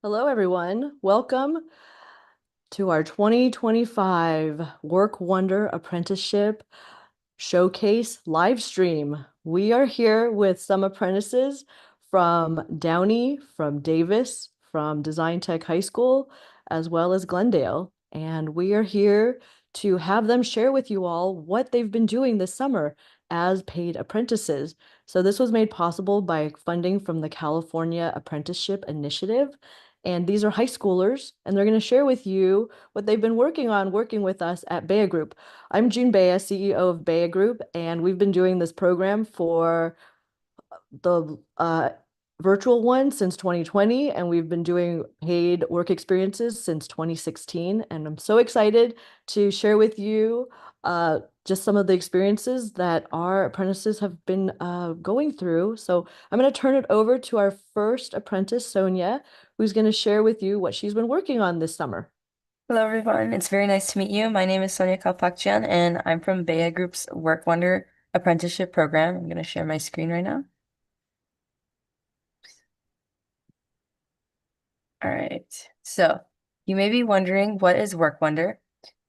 Hello, everyone. Welcome to our 2025 WorkWonder Apprenticeship Showcase live stream. We are here with some apprentices from Downey, from Davis, from Design Tech High School, as well as Glendale. And we are here to have them share with you all what they've been doing this summer as paid apprentices. So this was made possible by funding from the California Apprenticeship Initiative. And these are high schoolers, and they're going to share with you what they've been working on working with us at Bea Group. I'm June Bea, CEO of Bea Group, and we've been doing this program for the virtual one since 2020, and we've been doing paid work experiences since 2016. And I'm so excited to share with you just some of the experiences that our apprentices have been going through. So I'm going to turn it over to our first apprentice, Sonia, who's going to share with you what she's been working on this summer. Hello, everyone. It's very nice to meet you. My name is Sonia Kalpakjian, and I'm from Bea Group's WorkWonder Apprenticeship Program. I'm going to share my screen right now. All right. So you may be wondering, what is WorkWonder?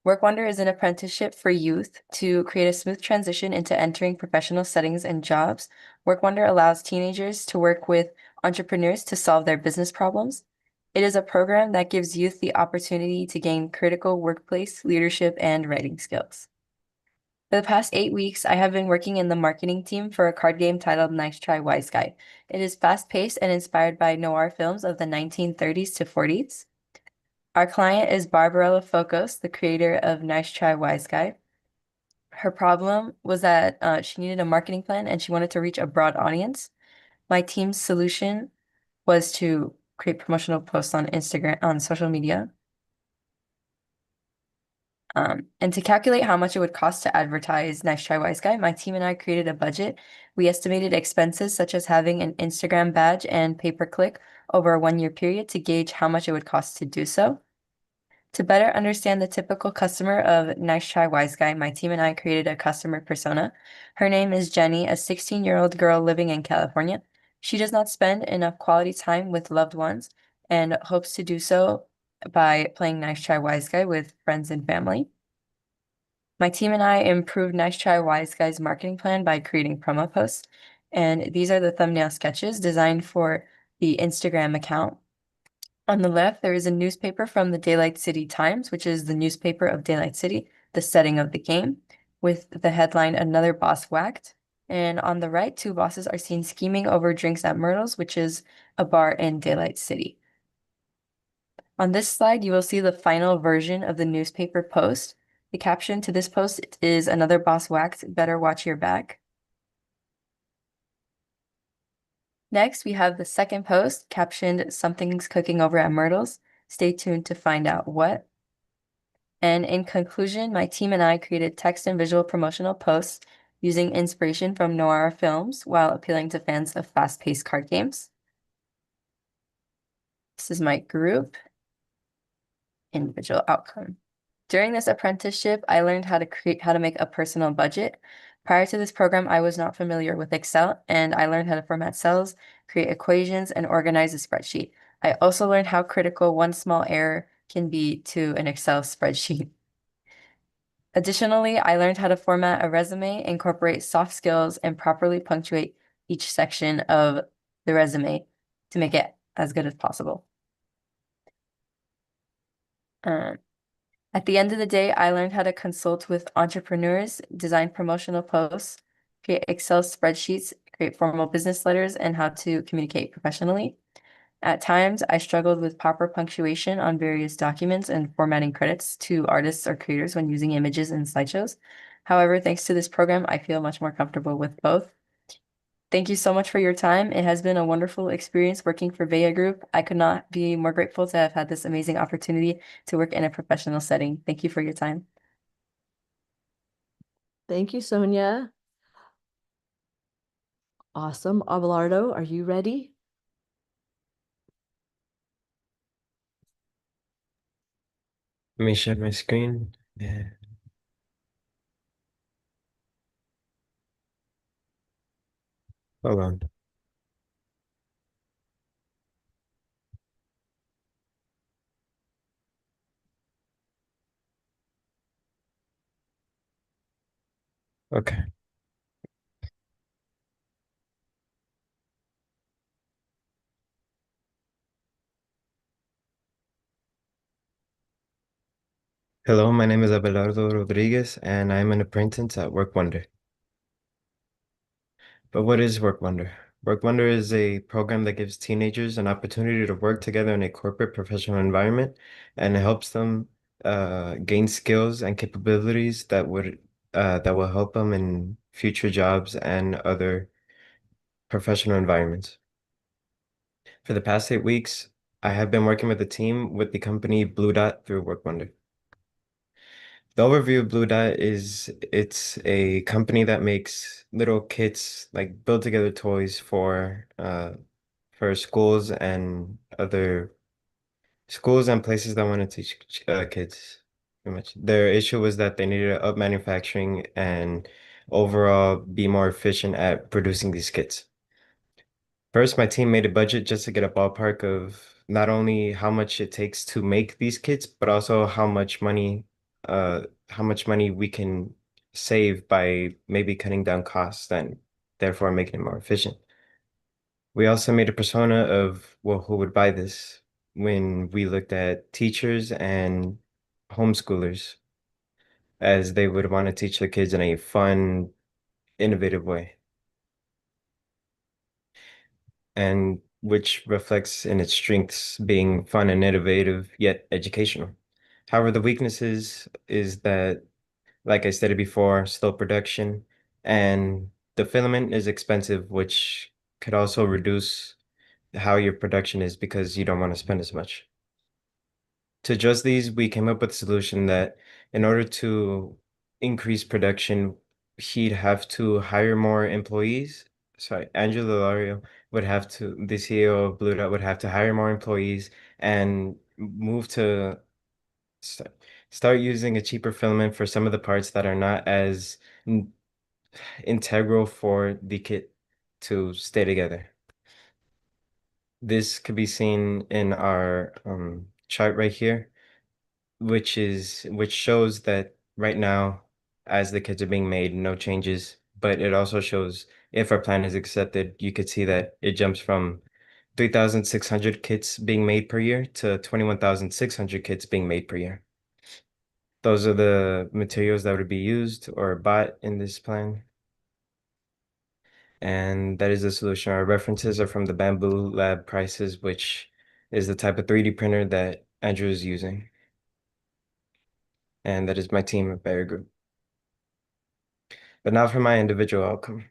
WorkWonder is an apprenticeship for youth to create a smooth transition into entering professional settings and jobs. WorkWonder allows teenagers to work with entrepreneurs to solve their business problems. It is a program that gives youth the opportunity to gain critical workplace leadership and writing skills. For the past 8 weeks, I have been working in the marketing team for a card game titled Nice Try Wise Guy. It is fast-paced and inspired by noir films of the 1930s to 40s. Our client is Barbarella Focos, the creator of Nice Try Wise Guy. Her problem was that she needed a marketing plan and she wanted to reach a broad audience. My team's solution was to create promotional posts on Instagram, on social media. And to calculate how much it would cost to advertise Nice Try Wise Guy, my team and I created a budget. We estimated expenses such as having an Instagram badge and pay-per-click over a 1 year period to gauge how much it would cost to do so. To better understand the typical customer of Nice Try Wise Guy, my team and I created a customer persona. Her name is Jenny, a 16-year-old girl living in California. She does not spend enough quality time with loved ones and hopes to do so by playing Nice Try Wise Guy with friends and family. My team and I improved Nice Try Wise Guy's marketing plan by creating promo posts. And these are the thumbnail sketches designed for the Instagram account. On the left, there is a newspaper from the Daylight City Times, which is the newspaper of Daylight City, the setting of the game, with the headline, Another Boss Whacked. And on the right, two bosses are seen scheming over drinks at Myrtle's, which is a bar in Daylight City. On this slide, you will see the final version of the newspaper post. The caption to this post is Another Boss Whacked, Better Watch Your Back. Next, we have the second post captioned Something's Cooking Over at Myrtle's. Stay tuned to find out what. And in conclusion, my team and I created text and visual promotional posts using inspiration from noir films while appealing to fans of fast-paced card games. This is my group individual outcome. During this apprenticeship, I learned how to make a personal budget. Prior to this program, I was not familiar with Excel, and I learned how to format cells, create equations, and organize a spreadsheet. I also learned how critical one small error can be to an Excel spreadsheet. Additionally, I learned how to format a resume, incorporate soft skills, and properly punctuate each section of the resume to make it as good as possible. Um, At the end of the day, I learned how to consult with entrepreneurs, design promotional posts, create Excel spreadsheets, create formal business letters, and how to communicate professionally. At times, I struggled with proper punctuation on various documents and formatting credits to artists or creators when using images in slideshows. However, thanks to this program, I feel much more comfortable with both. Thank you so much for your time. It has been a wonderful experience working for Vea Group. I could not be more grateful to have had this amazing opportunity to work in a professional setting. Thank you for your time. Thank you, Sonia. Awesome. Abelardo, are you ready? Let me share my screen. Yeah. Hold on. Okay. Hello, my name is Abelardo Rodriguez, and I'm an apprentice at WorkWonder. But what is WorkWonder? WorkWonder is a program that gives teenagers an opportunity to work together in a corporate professional environment, and it helps them gain skills and capabilities that will help them in future jobs and other professional environments. For the past 8 weeks, I have been working with the team with the company Blue Dot through WorkWonder. The overview of Blue Dot is it's a company that makes little kits, like build together toys for schools and other schools and places that want to teach kids. Pretty much. Their issue was that they needed to up manufacturing and overall be more efficient at producing these kits. First, my team made a budget just to get a ballpark of not only how much it takes to make these kits, but also how much money we can save by maybe cutting down costs and therefore making it more efficient. We also made a persona of, well, who would buy this when we looked at teachers and homeschoolers, as they would want to teach their kids in a fun, innovative way, and which reflects in its strengths being fun and innovative, yet educational. However, the weaknesses is that, like I stated before, slow production and the filament is expensive, which could also reduce how your production is because you don't want to spend as much. To address these, we came up with a solution that in order to increase production, he'd have to hire more employees. Sorry, Andrew Lario the CEO of Blue Dot would have to hire more employees and move to st start using a cheaper filament for some of the parts that are not as integral for the kit to stay together. This could be seen in our chart right here, which shows that right now, as the kits are being made, no changes. But it also shows if our plan is accepted, you could see that it jumps from 3,600 kits being made per year to 21,600 kits being made per year. Those are the materials that would be used or bought in this plan. And that is the solution. Our references are from the Bamboo Lab prices, which is the type of 3D printer that Andrew is using. And that is my team at Bear Group. But now for my individual outcome.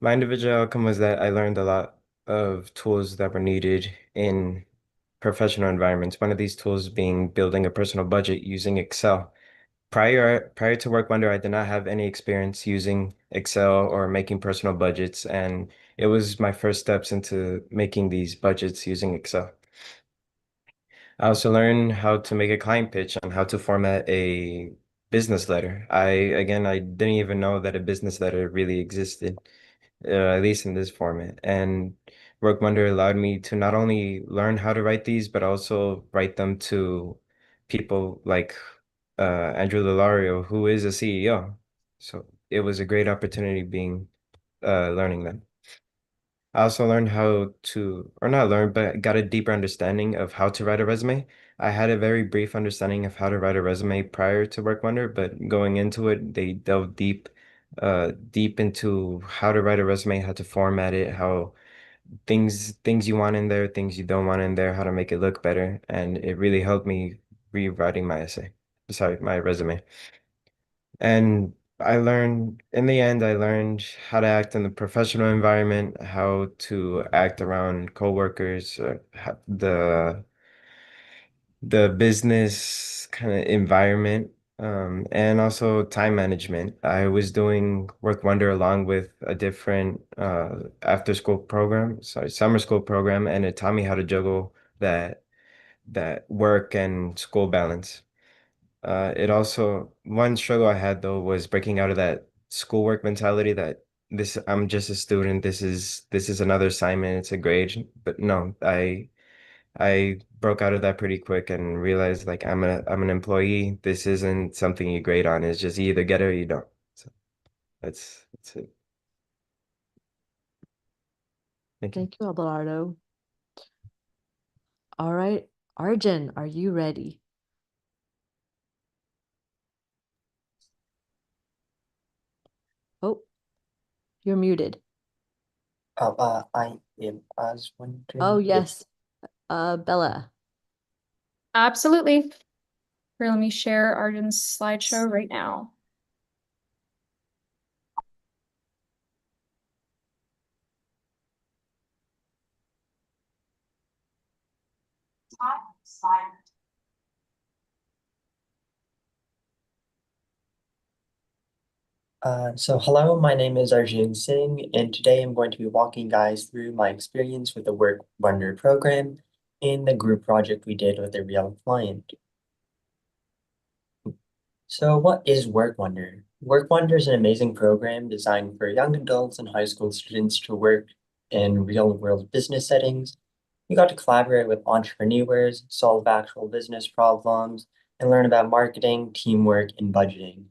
My individual outcome was that I learned a lot of tools that were needed in professional environments. One of these tools being building a personal budget using Excel. Prior to WorkWonder, I did not have any experience using Excel or making personal budgets, and it was my first steps into making these budgets using Excel. I also learned how to make a client pitch and how to format a business letter. I didn't even know that a business letter really existed, at least in this format. And WorkWonder allowed me to not only learn how to write these, but also write them to people like Andrew Lalario, who is a CEO. So it was a great opportunity learning them. I also learned how to, or not learn, but got a deeper understanding of how to write a resume. I had a very brief understanding of how to write a resume prior to WorkWonder, but going into it, they delved deep into how to write a resume, how to format it, how things you want in there, things you don't want in there, how to make it look better, and it really helped me rewriting my essay. Sorry, my resume. And in the end, I learned how to act in the professional environment, how to act around coworkers, the business kind of environment, and also time management. I was doing WorkWonder along with a different after school program, sorry, summer school program, and it taught me how to juggle that work and school balance. It also one struggle I had though was breaking out of that schoolwork mentality that this I'm just a student, this is another assignment, it's a grade. But no, I broke out of that pretty quick and realized like I'm an employee. This isn't something you grade on. It's just you either get it or you don't. So. That's it. Thank you. Thank you, Abelardo. All right, Arjun, are you ready? Oh, you're muted. I was Oh, wondering if yes. Bella. Absolutely. Here, let me share Arden's slideshow right now. so hello, my name is Arjun Singh, and today I'm going to be walking guys through my experience with the WorkWonder program in the group project we did with a real client. So what is WorkWonder? WorkWonder is an amazing program designed for young adults and high school students to work in real-world business settings. We got to collaborate with entrepreneurs, solve actual business problems, and learn about marketing, teamwork, and budgeting.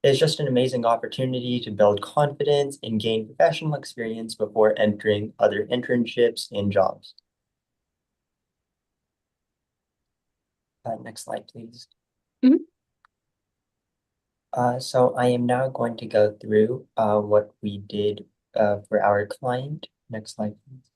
It's just an amazing opportunity to build confidence and gain professional experience before entering other internships and jobs. Next slide, please. Mhm. So I am now going to go through what we did for our client. Next slide, please.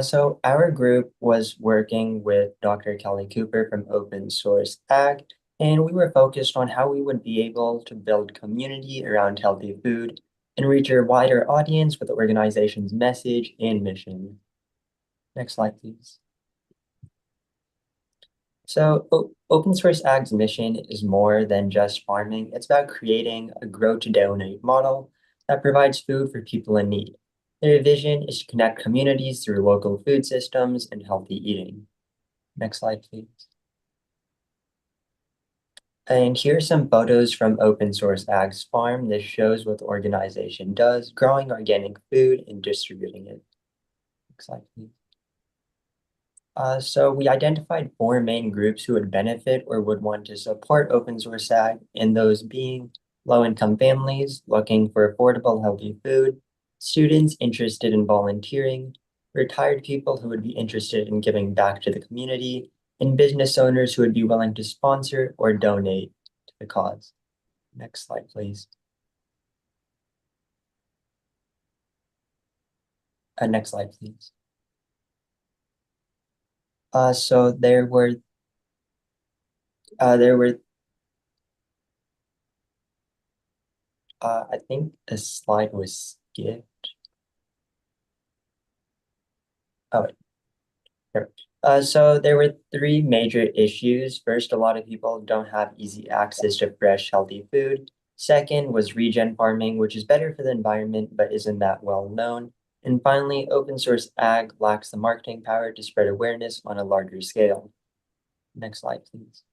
So our group was working with Dr. Kelly Cooper from Open Source Ag, and we were focused on how we would be able to build community around healthy food and reach a wider audience with the organization's message and mission. Next slide, please. So Open Source Ag's mission is more than just farming. It's about creating a grow to donate model that provides food for people in need. Their vision is to connect communities through local food systems and healthy eating. Next slide, please. And here's some photos from Open Source Ag's farm. This shows what the organization does, growing organic food and distributing it. Next slide, please. So we identified four main groups who would benefit or would want to support open source ag, and those being low-income families looking for affordable, healthy food, students interested in volunteering, retired people who would be interested in giving back to the community, and business owners who would be willing to sponsor or donate to the cause. Next slide, please. Next slide, please. So there were I think the slide was skipped. Oh, there. So there were three major issues. First, a lot of people don't have easy access to fresh, healthy food. Second was regen farming, which is better for the environment, but isn't that well known. And finally, open source ag lacks the marketing power to spread awareness on a larger scale. Next slide, please.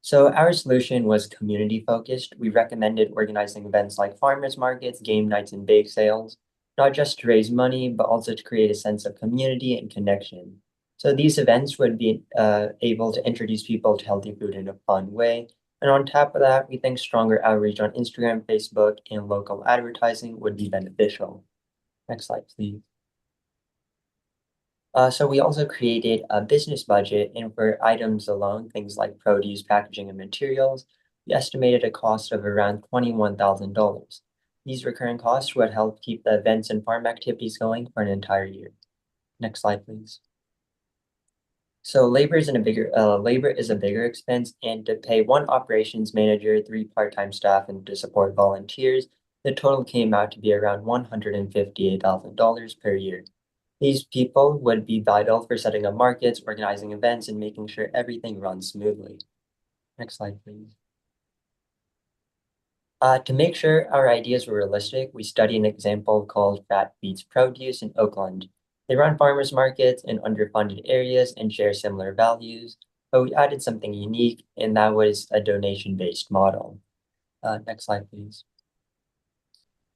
So our solution was community focused. We recommended organizing events like farmers markets, game nights, and bake sales, not just to raise money, but also to create a sense of community and connection. So these events would be able to introduce people to healthy food in a fun way. And on top of that, we think stronger outreach on Instagram, Facebook, and local advertising would be beneficial. Next slide, please. So we also created a business budget, and for items alone, things like produce, packaging, and materials, we estimated a cost of around $21,000. These recurring costs would help keep the events and farm activities going for an entire year. Next slide, please. So labor is a bigger expense, and to pay one operations manager, three part-time staff, and to support volunteers, the total came out to be around $158,000 per year. These people would be vital for setting up markets, organizing events, and making sure everything runs smoothly. Next slide, please. To make sure our ideas were realistic, we studied an example called Fat Beats Produce in Oakland. They run farmers markets in underfunded areas and share similar values, but we added something unique, and that was a donation-based model. Next slide, please.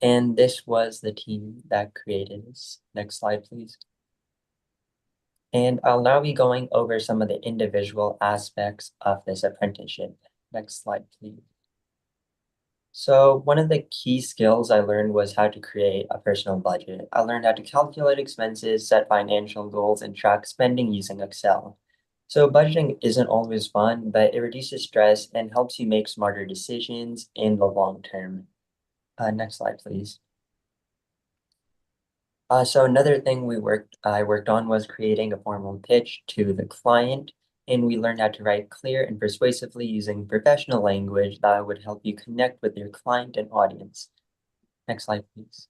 And this was the team that created this. Next slide, please. And I'll now be going over some of the individual aspects of this apprenticeship. Next slide, please. So one of the key skills I learned was how to create a personal budget. I learned how to calculate expenses, set financial goals, and track spending using Excel. So budgeting isn't always fun, but it reduces stress and helps you make smarter decisions in the long term. Next slide, please. So another thing I worked on was creating a formal pitch to the client, and we learned how to write clear and persuasively using professional language that would help you connect with your client and audience. Next slide, please.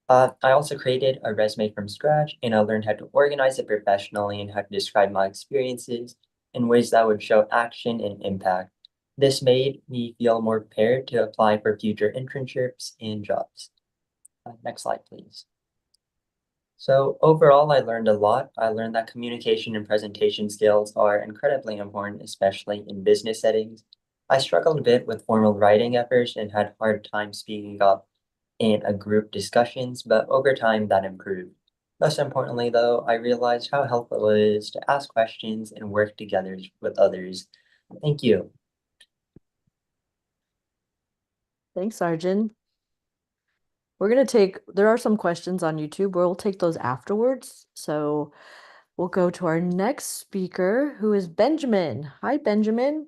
I also created a resume from scratch, and I learned how to organize it professionally and how to describe my experiences in ways that would show action and impact. This made me feel more prepared to apply for future internships and jobs. Next slide, please. So overall, I learned a lot. I learned that communication and presentation skills are incredibly important, especially in business settings. I struggled a bit with formal writing at first and had a hard time speaking up in a group discussions, but over time that improved. Most importantly, though, I realized how helpful it is to ask questions and work together with others. Thank you. Thanks, Arjun. There are some questions on YouTube. We'll take those afterwards. So we'll go to our next speaker, who is Benjamin. Hi, Benjamin.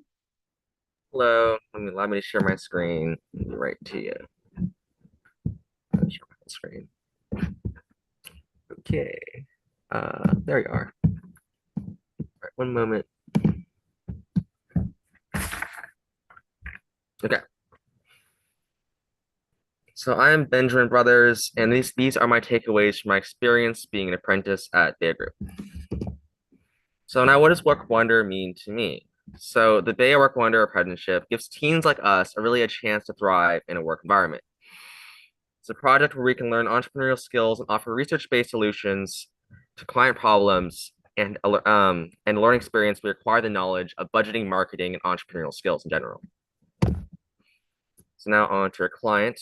Hello, allow me to share my screen. Right to you. Share my screen. Okay. There you are. All right, one moment. Okay. So I am Benjamin Brothers, and these are my takeaways from my experience being an apprentice at Data Group. So now, what does WorkWonder mean to me? So the Bay WorkWonder apprenticeship gives teens like us a chance to thrive in a work environment. It's a project where we can learn entrepreneurial skills and offer research-based solutions to client problems and learning experience. We acquire the knowledge of budgeting, marketing, and entrepreneurial skills in general. So now on to our client,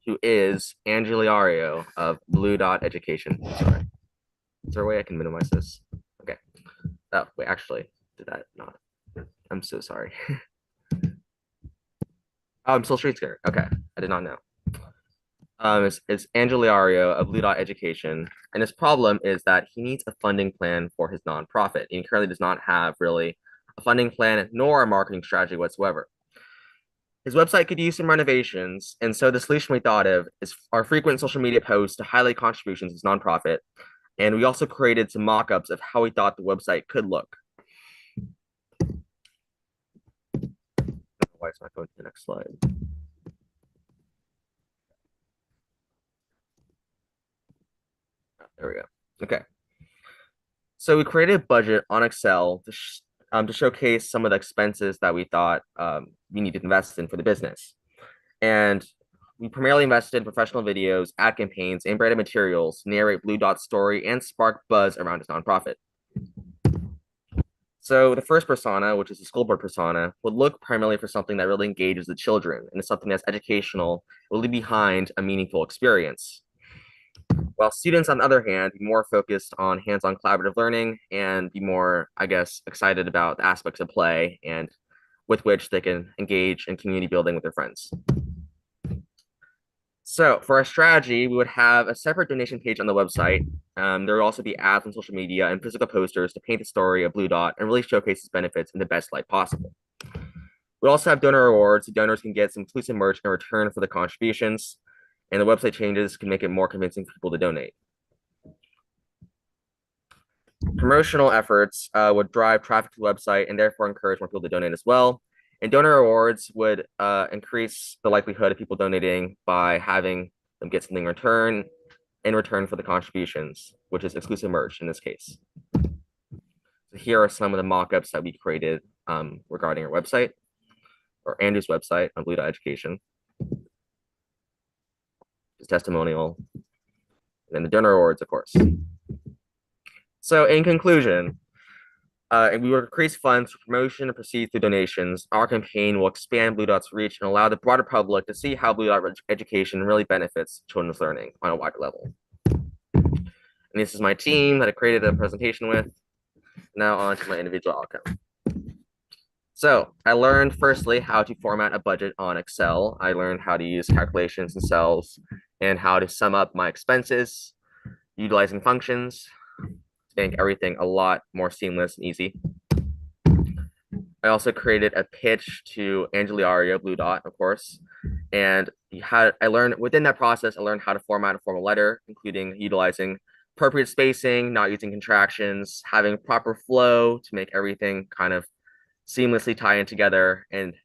who is Angeliario of Blue Dot Education. Sorry. Is there a way I can minimize this? Okay. Oh, wait, actually, did that not? I'm so sorry. Oh, I'm still street scared. Okay, I did not know. It's Angeliario of Blue Dot Education, and his problem is that he needs a funding plan for his nonprofit. He currently does not have really a funding plan nor a marketing strategy whatsoever. His website could use some renovations, and so the solution we thought of is our frequent social media posts to highlight contributions to his nonprofit, and we also created some mock-ups of how we thought the website could look. Why is my phone to the next slide? There we go. Okay. So we created a budget on Excel to showcase some of the expenses that we thought we needed to invest in for the business. And we primarily invested in professional videos, ad campaigns, and branded materials to narrate Blue Dot's story and spark buzz around his nonprofit. So the first persona, which is the school board persona, would look primarily for something that really engages the children and is something that's educational, really behind a meaningful experience. While students, on the other hand, be more focused on hands-on collaborative learning and be more, I guess, excited about the aspects of play and with which they can engage in community building with their friends. So for our strategy, we would have a separate donation page on the website. There will also be ads on social media and physical posters to paint the story of Blue Dot and really showcase its benefits in the best light possible. We also have donor rewards. The donors can get some exclusive merch in return for the contributions, and the website changes can make it more convincing for people to donate. Promotional efforts would drive traffic to the website and therefore encourage more people to donate as well. And donor rewards would increase the likelihood of people donating by having them get something in return for the contributions, which is exclusive merch in this case. So here are some of the mock-ups that we created regarding our website, or Andrew's website on Blue Dot Education. His testimonial, and then the donor rewards, of course. So in conclusion, and we will increase funds for promotion and proceed through donations. Our campaign will expand Blue Dot's reach and allow the broader public to see how Blue Dot education really benefits children's learning on a wider level. And this is my team that I created the presentation with. Now on to my individual outcome. So I learned firstly how to format a budget on Excel. I learned how to use calculations and cells and how to sum up my expenses utilizing functions to make everything a lot more seamless and easy. I also created a pitch to Angeliario Blue Dot, of course. And I learned within that process, I learned how to format a formal letter, including utilizing appropriate spacing, not using contractions, having proper flow to make everything kind of seamlessly tie in together, and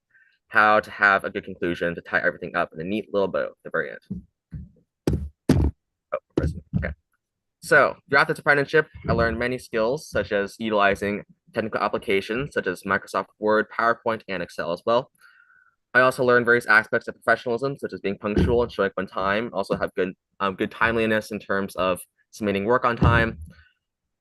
how to have a good conclusion to tie everything up in a neat little bow at the very end. Oh, okay. So throughout this apprenticeship, I learned many skills such as utilizing technical applications such as Microsoft Word, PowerPoint, and Excel as well. I also learned various aspects of professionalism, such as being punctual and showing up on time. Also have good timeliness in terms of submitting work on time.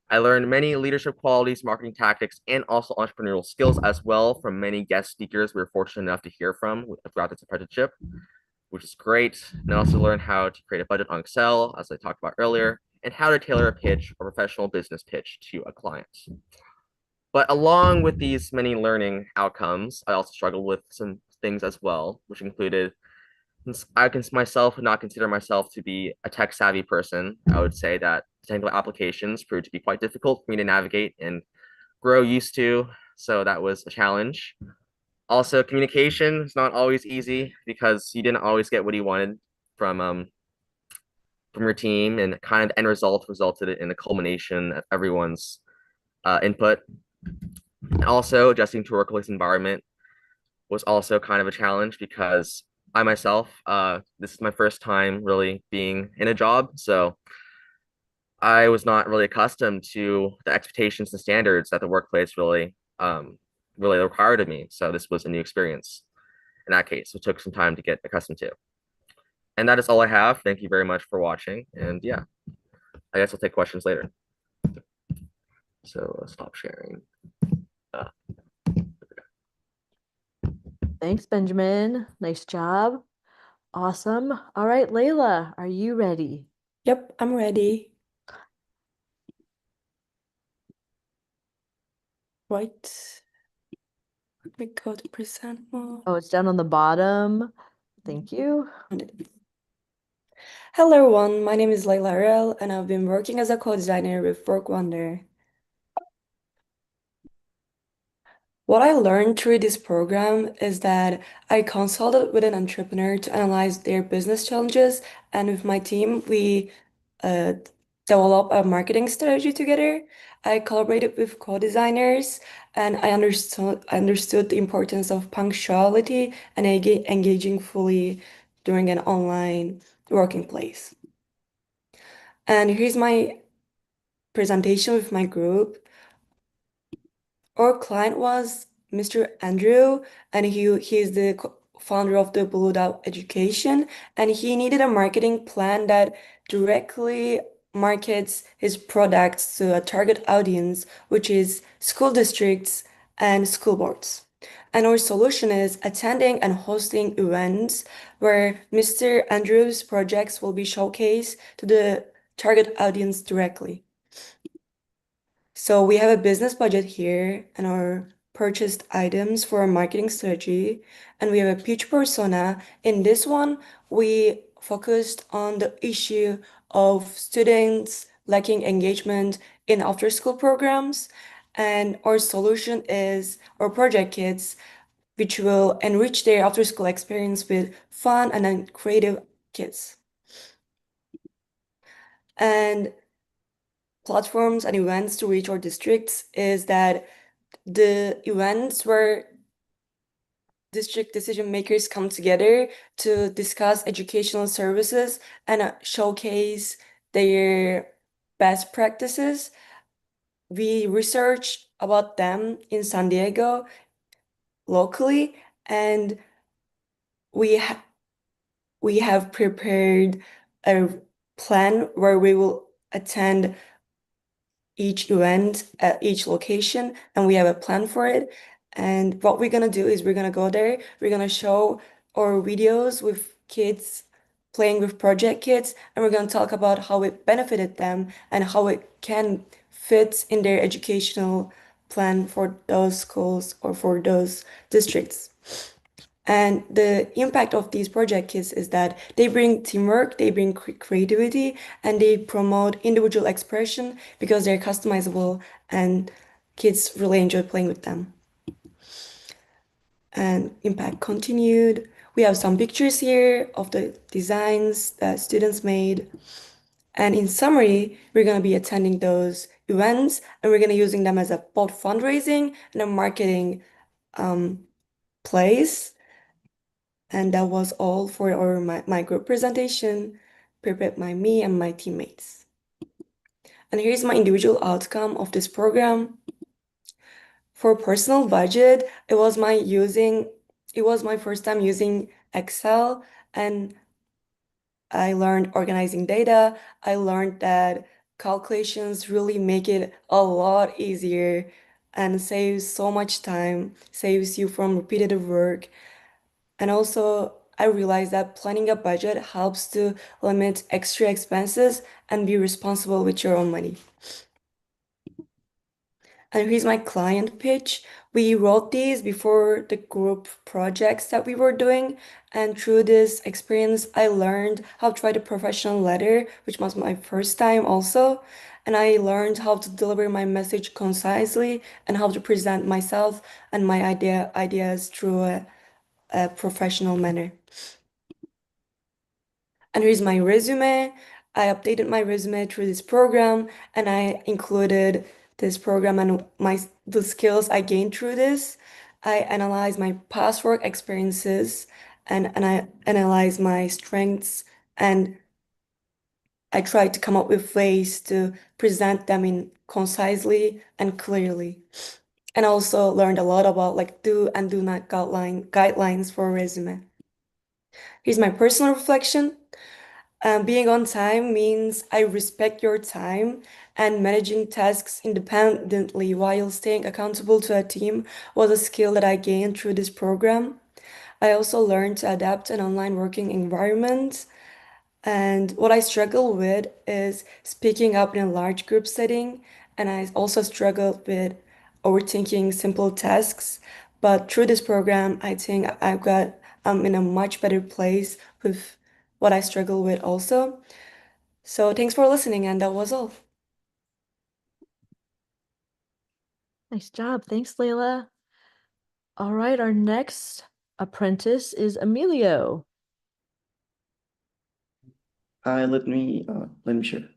I learned many leadership qualities, marketing tactics, and also entrepreneurial skills as well from many guest speakers we were fortunate enough to hear from throughout this apprenticeship, which is great. And I also learned how to create a budget on Excel, as I talked about earlier, and how to tailor a pitch or professional business pitch to a client. But along with these many learning outcomes, I also struggled with some things as well, which included since I can myself not consider myself to be a tech savvy person. I would say that technical applications proved to be quite difficult for me to navigate and grow used to. So that was a challenge. Also, communication is not always easy because you didn't always get what you wanted from from your team, and kind of end result resulted in a culmination of everyone's input. And also, adjusting to a workplace environment was also kind of a challenge because I myself, this is my first time really being in a job. So I was not really accustomed to the expectations and standards that the workplace really required of me. So this was a new experience in that case. It took some time to get accustomed to. And that is all I have. Thank you very much for watching. And yeah, I guess I'll take questions later. So stop sharing. Thanks, Benjamin. Nice job. Awesome. All right, Layla, are you ready? Yep, I'm ready. Right. Let me go to present mode. Oh, it's down on the bottom. Thank you. Hello everyone, my name is Layla Arel and I've been working as a co-designer with WorkWonder. What I learned through this program is that I consulted with an entrepreneur to analyze their business challenges, and with my team, we uh, developed a marketing strategy together. I collaborated with co-designers, and I understood the importance of punctuality and engaging fully during an online working place. And here's my presentation with my group. Our client was Mr. Andrew, and he is the founder of the Blue Dot Education, and he needed a marketing plan that directly markets his products to a target audience, which is school districts and school boards. And our solution is attending and hosting events where Mr. Andrew's projects will be showcased to the target audience directly. So we have a business budget here and our purchased items for our marketing strategy, and we have a pitch persona. In this one, we focused on the issue of students lacking engagement in after-school programs, and our solution is our project kits, which will enrich their after-school experience with fun and then creative kits. And platforms and events to reach our districts is that the events where district decision makers come together to discuss educational services and showcase their best practices. We research about them in San Diego locally, and we ha we have prepared a plan where we will attend each event at each location, and we have a plan for it. And what we're gonna do is we're gonna go there, we're gonna show our videos with kids playing with project kits, and we're gonna talk about how it benefited them and how it can fit in their educational plan for those schools or for those districts. And the impact of these projects is that they bring teamwork, they bring creativity, and they promote individual expression because they're customizable and kids really enjoy playing with them. And impact continued. We have some pictures here of the designs that students made. And in summary, we're going to be attending those events and we're going to using them as a both fundraising and a marketing place. And that was all for my group presentation prepared by me and my teammates. And here's my individual outcome of this program. For personal budget, it was my first time using Excel, and I learned organizing data. I learned that calculations really make it a lot easier and saves so much time, saves you from repetitive work. And also, I realized that planning a budget helps to limit extra expenses and be responsible with your own money. And here's my client pitch. We wrote these before the group projects that we were doing. And through this experience, I learned how to write a professional letter, which was my first time also. And I learned how to deliver my message concisely and how to present myself and my ideas through a professional manner. And here's my resume. I updated my resume through this program and I included this program and the skills I gained through this. I analyzed my past work experiences and I analyzed my strengths and I tried to come up with ways to present them in concisely and clearly. And also learned a lot about like do and do not guidelines for a resume. Here's my personal reflection. Being on time means I respect your time, and managing tasks independently while staying accountable to a team was a skill that I gained through this program. I also learned to adapt an online working environment. And what I struggle with is speaking up in a large group setting. And I also struggled with overthinking simple tasks. But through this program, I think I'm in a much better place with what I struggle with also. So thanks for listening, and that was all. Nice job. Thanks, Layla. All right, our next apprentice is Emilio. Hi, let me share.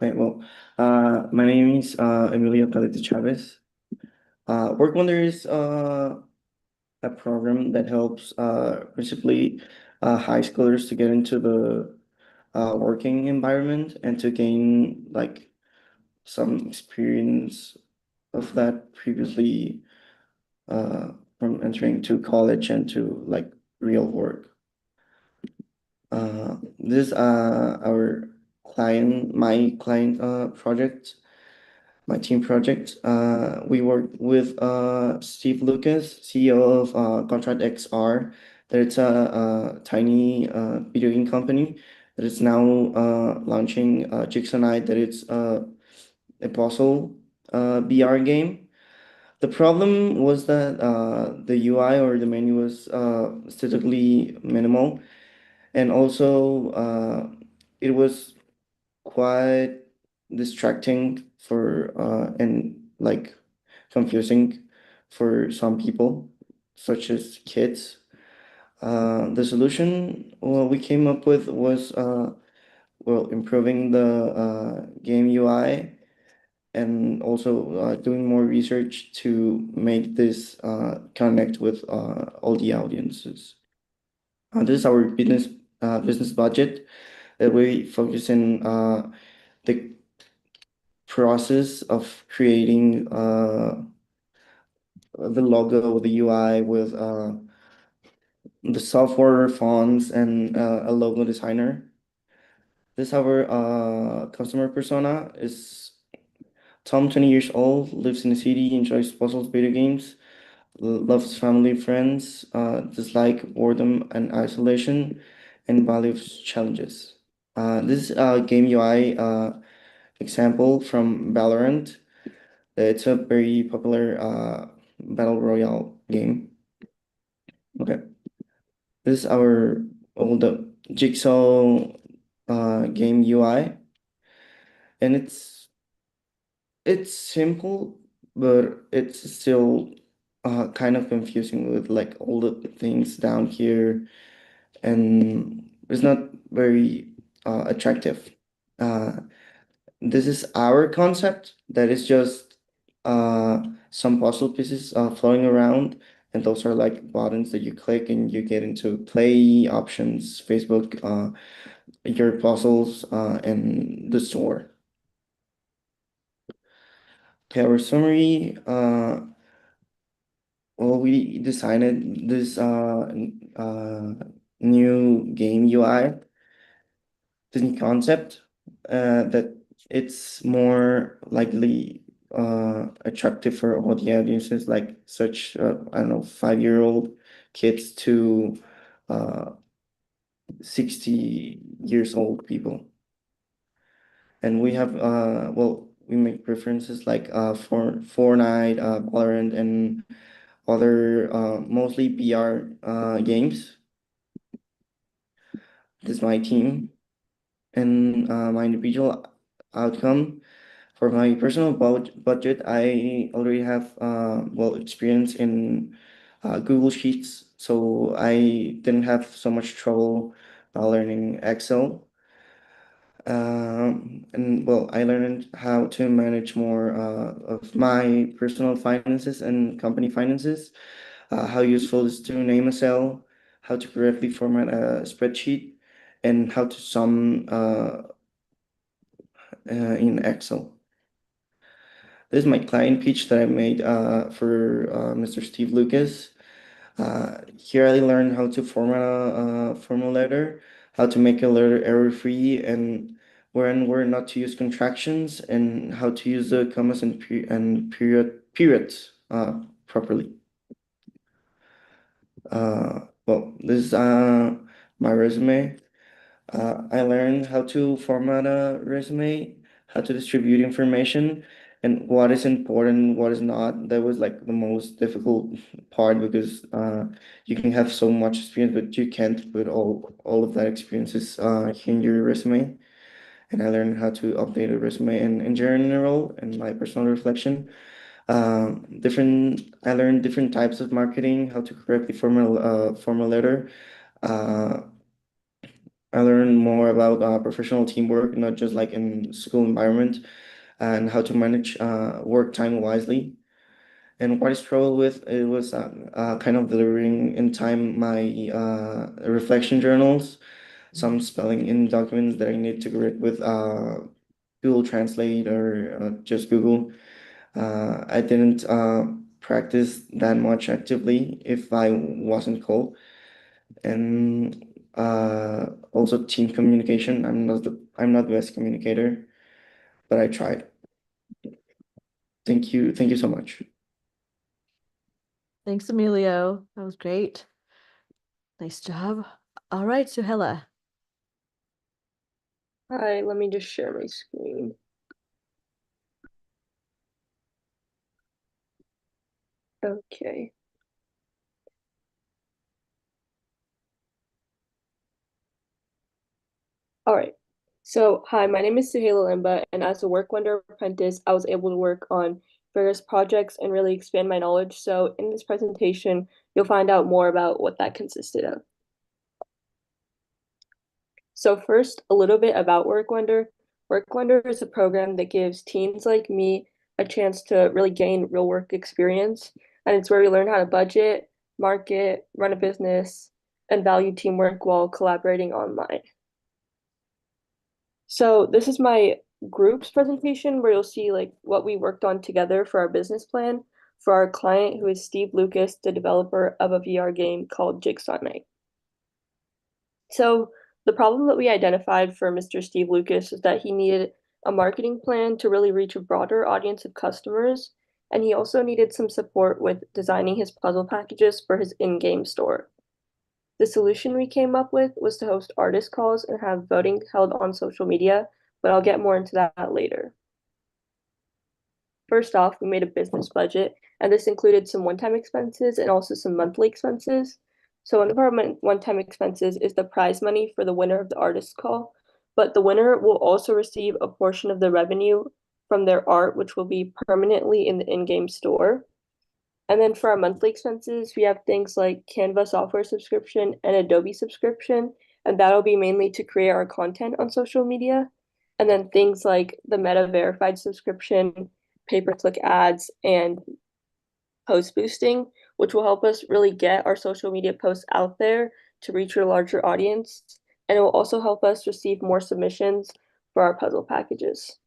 Okay, well, my name is Emilio Caleta Chavez. WorkWonder is a program that helps principally high schoolers to get into the working environment and to gain like some experience of that previously from entering to college and to like real work. This our my client project, my team project. We worked with Steve Lucas, CEO of Contract XR. That it's a tiny video game company that is now launching Jigsaw Night. That it's a puzzle VR game. The problem was that the UI or the menu was statistically minimal, and also it was quite distracting for and like confusing for some people, such as kids. The solution we came up with was well, improving the game UI and also doing more research to make this connect with all the audiences. This is our business budget that we focus in the process of creating the logo, the UI with the software fonts and a logo designer. This our customer persona is Tom, 20 years old, lives in the city, enjoys puzzles, video games, loves family, friends, dislike boredom and isolation, and values challenges. This is a game UI example from Valorant. It's a very popular battle royale game. Okay, this is our old Jigsaw game UI, and it's simple, but it's still kind of confusing with like all the things down here, and it's not very attractive. Uh, this is our concept that is just some puzzle pieces floating around, and those are like buttons that you click and you get into play options, Facebook, your puzzles, and the store. Okay, our summary. Well, we designed this new game UI, this new concept, that it's more likely attractive for all the audiences, like such I don't know, 5-year-old kids to 60 years old people. And we have well, we make preferences like for Fortnite, Valorant, and other mostly VR games. This is my team, and my individual outcome. For my personal budget, I already have well, experience in Google Sheets, so I didn't have so much trouble learning Excel. And well, I learned how to manage more of my personal finances and company finances, how useful it is to name a cell, how to correctly format a spreadsheet, and how to sum in Excel. This is my client pitch that I made for Mr. Steve Lucas. Here I learned how to format a formal letter, how to make a letter error-free, and where not to use contractions, and how to use the commas and periods properly. Well, this is my resume. I learned how to format a resume, how to distribute information, and what is important, what is not. That was like the most difficult part because you can have so much experience, but you can't put all of that experiences in your resume. And I learned how to update a resume, and in general, and my personal reflection, I learned different types of marketing, how to correctly form a letter. Uh, I learned more about professional teamwork, not just like in school environment, and how to manage work time wisely. And what I struggled with, it was kind of delivering in time my reflection journals, some spelling in documents that I need to correct with Google Translate or just Google. I didn't practice that much actively if I wasn't called. And also team communication. I'm not the best communicator, but I tried. Thank you so much. Thanks, Emilio. That was great. Nice job. All right, Suhela. Hi, let me just share my screen. Okay. All right. So, hi, my name is Suhaila Limba, and as a WorkWonder apprentice, I was able to work on various projects and really expand my knowledge. So, in this presentation, you'll find out more about what that consisted of. So, first, a little bit about WorkWonder. WorkWonder is a program that gives teens like me a chance to really gain real work experience, and it's where we learn how to budget, market, run a business, and value teamwork while collaborating online. So this is my group's presentation where you'll see like what we worked on together for our business plan for our client, who is Steve Lucas, the developer of a VR game called Jigsaw Night. So the problem that we identified for Mr. Steve Lucas is that he needed a marketing plan to really reach a broader audience of customers, and he also needed some support with designing his puzzle packages for his in-game store. The solution we came up with was to host artist calls and have voting held on social media, but I'll get more into that later. First off, we made a business budget, and this included some one-time expenses and also some monthly expenses. So one of our one-time expenses is the prize money for the winner of the artist call, but the winner will also receive a portion of the revenue from their art, which will be permanently in the in-game store. And then for our monthly expenses, we have things like Canva software subscription and Adobe subscription, and that'll be mainly to create our content on social media. And then things like the Meta verified subscription, pay-per-click ads, and post boosting, which will help us really get our social media posts out there to reach a larger audience. And it will also help us receive more submissions for our puzzle packages.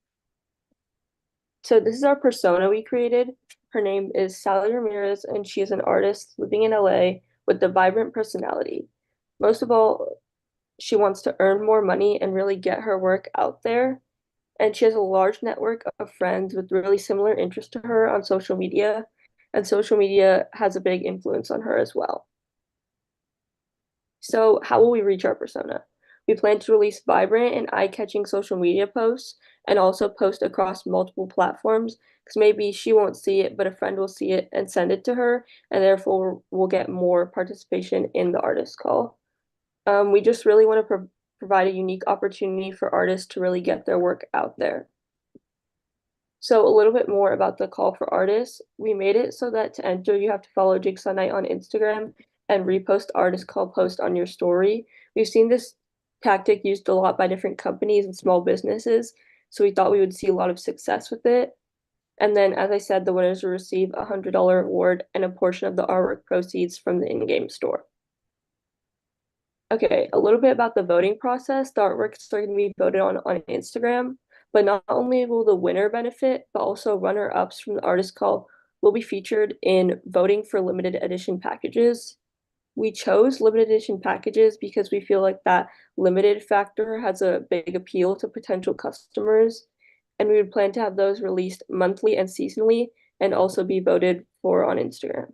So this is our persona we created. Her name is Sally Ramirez, and she is an artist living in LA with a vibrant personality. Most of all, she wants to earn more money and really get her work out there. And she has a large network of friends with really similar interests to her on social media, and social media has a big influence on her as well. So how will we reach our persona? We plan to release vibrant and eye-catching social media posts and also post across multiple platforms because maybe she won't see it, but a friend will see it and send it to her, and therefore we'll get more participation in the artist call. We just really want to provide a unique opportunity for artists to really get their work out there. So a little bit more about the call for artists. We made it so that to enter, you have to follow Jigsaw Night on Instagram and repost artist call post on your story. We've seen this tactic used a lot by different companies and small businesses, so we thought we would see a lot of success with it. And then, as I said, the winners will receive a $100 award and a portion of the artwork proceeds from the in-game store. Okay, a little bit about the voting process. The artworks are going to be voted on Instagram, but not only will the winner benefit, but also runner-ups from the artist call will be featured in voting for limited edition packages. We chose limited edition packages because we feel like that limited factor has a big appeal to potential customers, and we would plan to have those released monthly and seasonally and also be voted for on Instagram.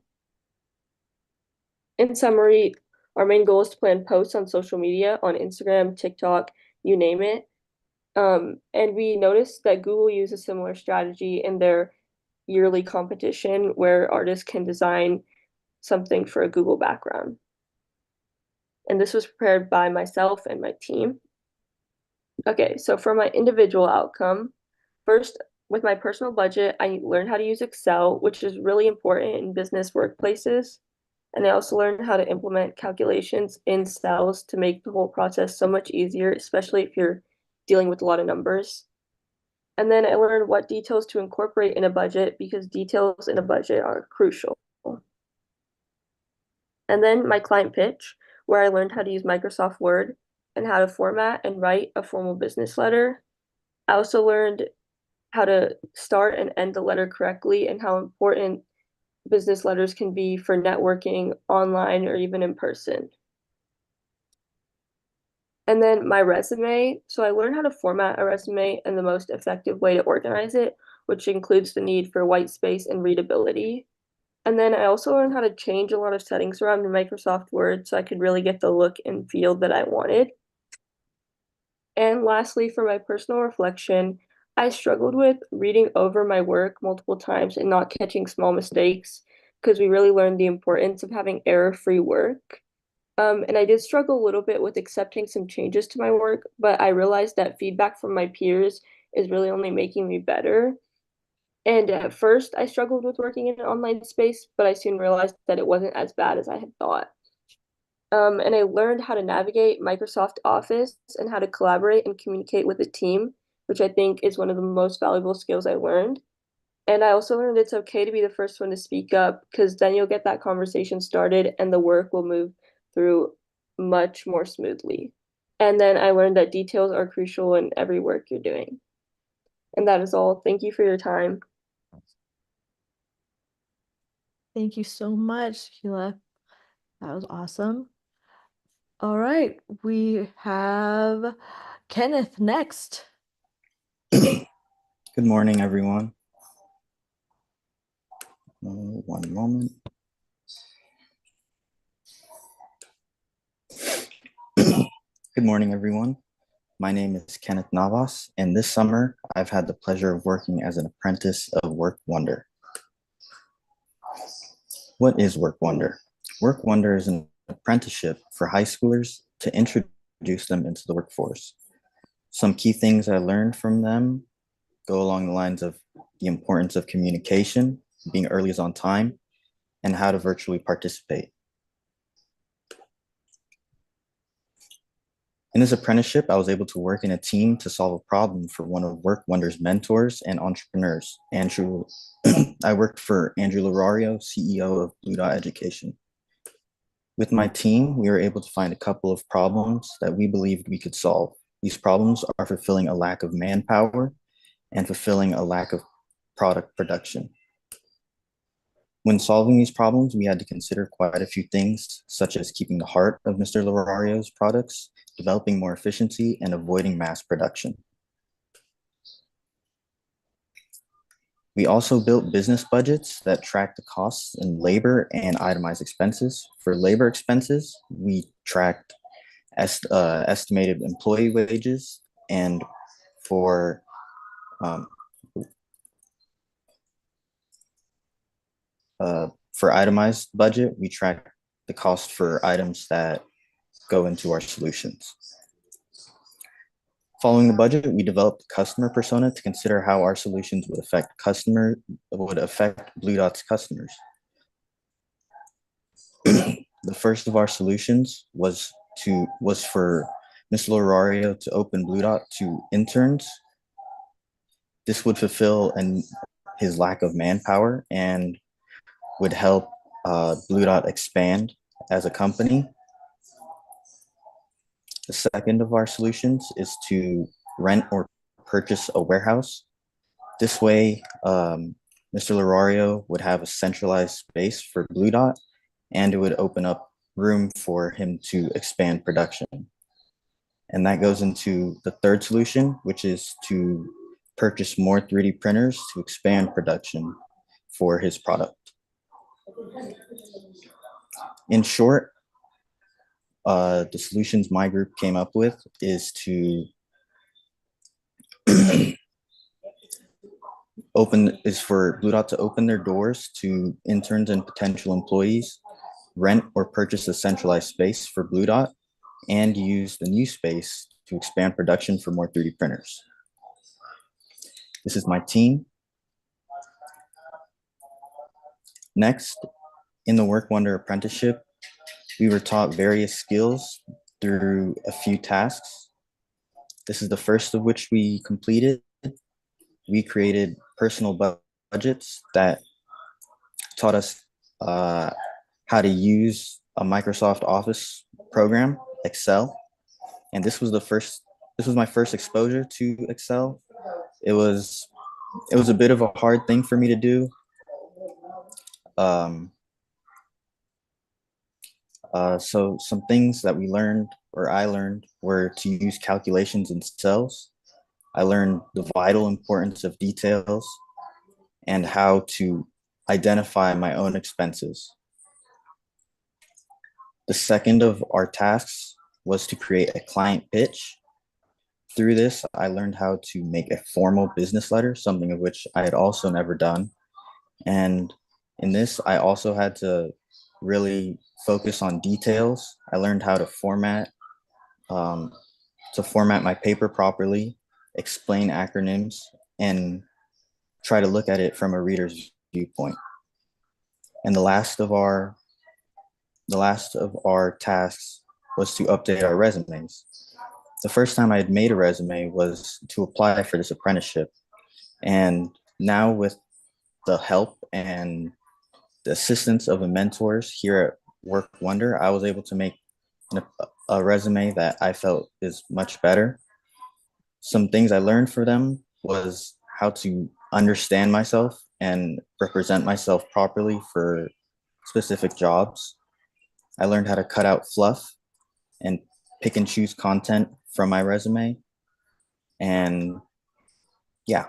In summary, our main goal is to plan posts on social media, on Instagram, TikTok, you name it. And we noticed that Google uses a similar strategy in their yearly competition where artists can design something for a Google background. And this was prepared by myself and my team. Okay, so for my individual outcome, first, with my personal budget, I learned how to use Excel, which is really important in business workplaces. And I also learned how to implement calculations in cells to make the whole process so much easier, especially if you're dealing with a lot of numbers. And then I learned what details to incorporate in a budget because details in a budget are crucial. And then my client pitch, where I learned how to use Microsoft Word and how to format and write a formal business letter. I also learned how to start and end the letter correctly and how important business letters can be for networking online or even in person. And then my resume. So I learned how to format a resume and the most effective way to organize it, which includes the need for white space and readability. And then I also learned how to change a lot of settings around in Microsoft Word so I could really get the look and feel that I wanted. And lastly, for my personal reflection, I struggled with reading over my work multiple times and not catching small mistakes because we really learned the importance of having error-free work. And I did struggle a little bit with accepting some changes to my work, but I realized that feedback from my peers is really only making me better. And at first, I struggled with working in an online space, but I soon realized that it wasn't as bad as I had thought. And I learned how to navigate Microsoft Office and how to collaborate and communicate with a team, which I think is one of the most valuable skills I learned. And I also learned it's okay to be the first one to speak up because then you'll get that conversation started and the work will move through much more smoothly. And then I learned that details are crucial in every work you're doing. And that is all. Thank you for your time. Thank you so much, Sheila. That was awesome. All right, we have Kenneth next. Good morning, everyone. One moment. Good morning, everyone. My name is Kenneth Navas, and this summer I've had the pleasure of working as an apprentice of WorkWonder. What is WorkWonder? WorkWonder is an apprenticeship for high schoolers to introduce them into the workforce. Some key things I learned from them go along the lines of the importance of communication, being early is on time, and how to virtually participate. In this apprenticeship, I was able to work in a team to solve a problem for one of WorkWonder's mentors and entrepreneurs, Andrew. I worked for Andrew Lorario, CEO of Blue Dot Education. With my team, we were able to find a couple of problems that we believed we could solve. These problems are fulfilling a lack of manpower and fulfilling a lack of product production. When solving these problems, we had to consider quite a few things, such as keeping the heart of Mr. Lorario's products, developing more efficiency, and avoiding mass production. We also built business budgets that track the costs in labor and itemized expenses. For labor expenses, we tracked estimated employee wages, and for itemized budget, we track the cost for items that go into our solutions. Following the budget, we developed a customer persona to consider how our solutions would affect Blue Dot's customers. The first of our solutions was for Ms. Lorario to open Blue Dot to interns. This would fulfill his lack of manpower and would help Blue Dot expand as a company. The second of our solutions is to rent or purchase a warehouse. This way, Mr. Lorario would have a centralized space for Blue Dot, and it would open up room for him to expand production. And that goes into the third solution, which is to purchase more 3D printers to expand production for his product. In short, the solutions my group came up with is to for Blue Dot to open their doors to interns and potential employees, rent or purchase a centralized space for Blue Dot, and use the new space to expand production for more 3D printers. This is my team. Next, in the WorkWonder apprenticeship, we were taught various skills through a few tasks. This is the first of which we completed. We created personal budgets that taught us how to use a Microsoft Office program, Excel. And this was my first exposure to Excel. It was a bit of a hard thing for me to do. So some things that I learned were to use calculations in cells. I learned the vital importance of details and how to identify my own expenses. The second of our tasks was to create a client pitch. Through this, I learned how to make a formal business letter, something of which I had also never done. And in this, I also had to really focus on details. I learned how to format my paper properly, explain acronyms, and try to look at it from a reader's viewpoint. And the last of our tasks was to update our resumes. The first time I had made a resume was to apply for this apprenticeship. And now with the help and the assistance of the mentors here at WorkWonder, I was able to make a resume that I felt is much better. Some things I learned from them was how to understand myself and represent myself properly for specific jobs. I learned how to cut out fluff and pick and choose content from my resume. And yeah.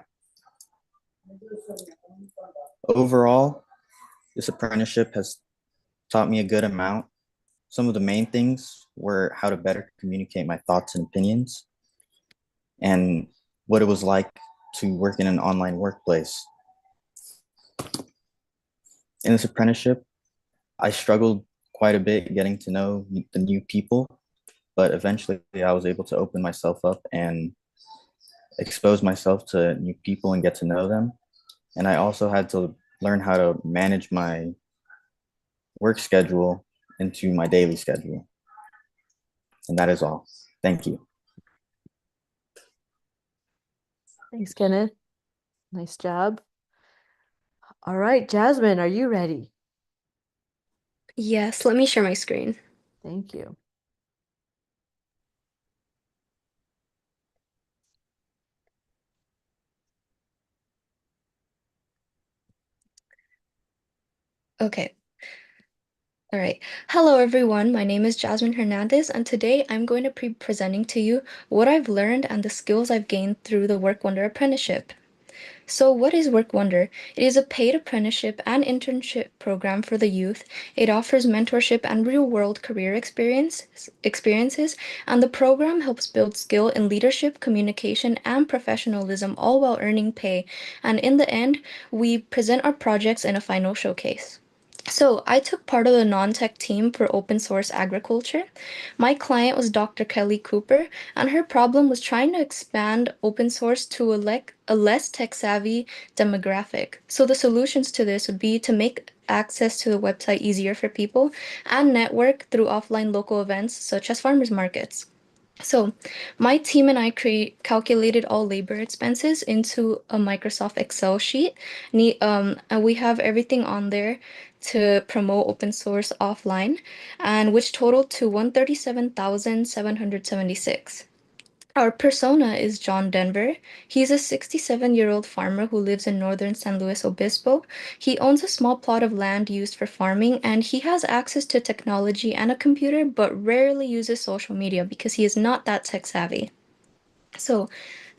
Overall, this apprenticeship has taught me a good amount. Some of the main things were how to better communicate my thoughts and opinions, and what it was like to work in an online workplace. In this apprenticeship, I struggled quite a bit getting to know the new people, but eventually I was able to open myself up and expose myself to new people and get to know them. And I also had to learn how to manage my work schedule into my daily schedule. And that is all. Thank you. Thanks, Kenneth. Nice job. All right, Jasmine, are you ready? Yes, let me share my screen. Thank you. Okay. All right. Hello, everyone. My name is Jasmine Hernandez, and today I'm going to be presenting to you what I've learned and the skills I've gained through the WorkWonder apprenticeship. So, what is WorkWonder? It is a paid apprenticeship and internship program for the youth. It offers mentorship and real-world career experiences, and the program helps build skill in leadership, communication, and professionalism, all while earning pay. And in the end, we present our projects in a final showcase. So, I took part of the non-tech team for open source agriculture. My client was Dr. Kelly Cooper, and her problem was trying to expand open source to a less tech-savvy demographic. So, the solutions to this would be to make access to the website easier for people and network through offline local events such as farmers markets. So, my team and I calculated all labor expenses into a Microsoft Excel sheet. And we have everything on there to promote open source offline, and which totaled to 137,776. Our persona is John Denver. He's a 67-year-old farmer who lives in northern San Luis Obispo. He owns a small plot of land used for farming, and he has access to technology and a computer, but rarely uses social media because he is not that tech savvy. So,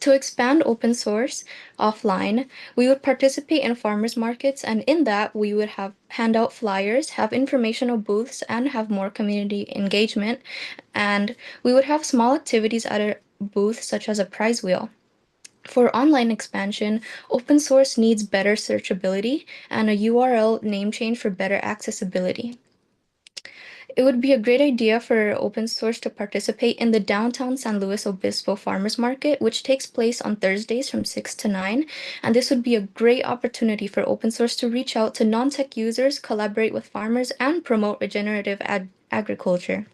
to expand open source offline, we would participate in farmers markets, and in that, we would hand out flyers, have informational booths, and have more community engagement. And we would have small activities at a booth, such as a prize wheel. For online expansion, open source needs better searchability and a URL name change for better accessibility. It would be a great idea for open source to participate in the downtown San Luis Obispo Farmers Market, which takes place on Thursdays from 6 to 9. And this would be a great opportunity for open source to reach out to non-tech users, collaborate with farmers, and promote regenerative agriculture.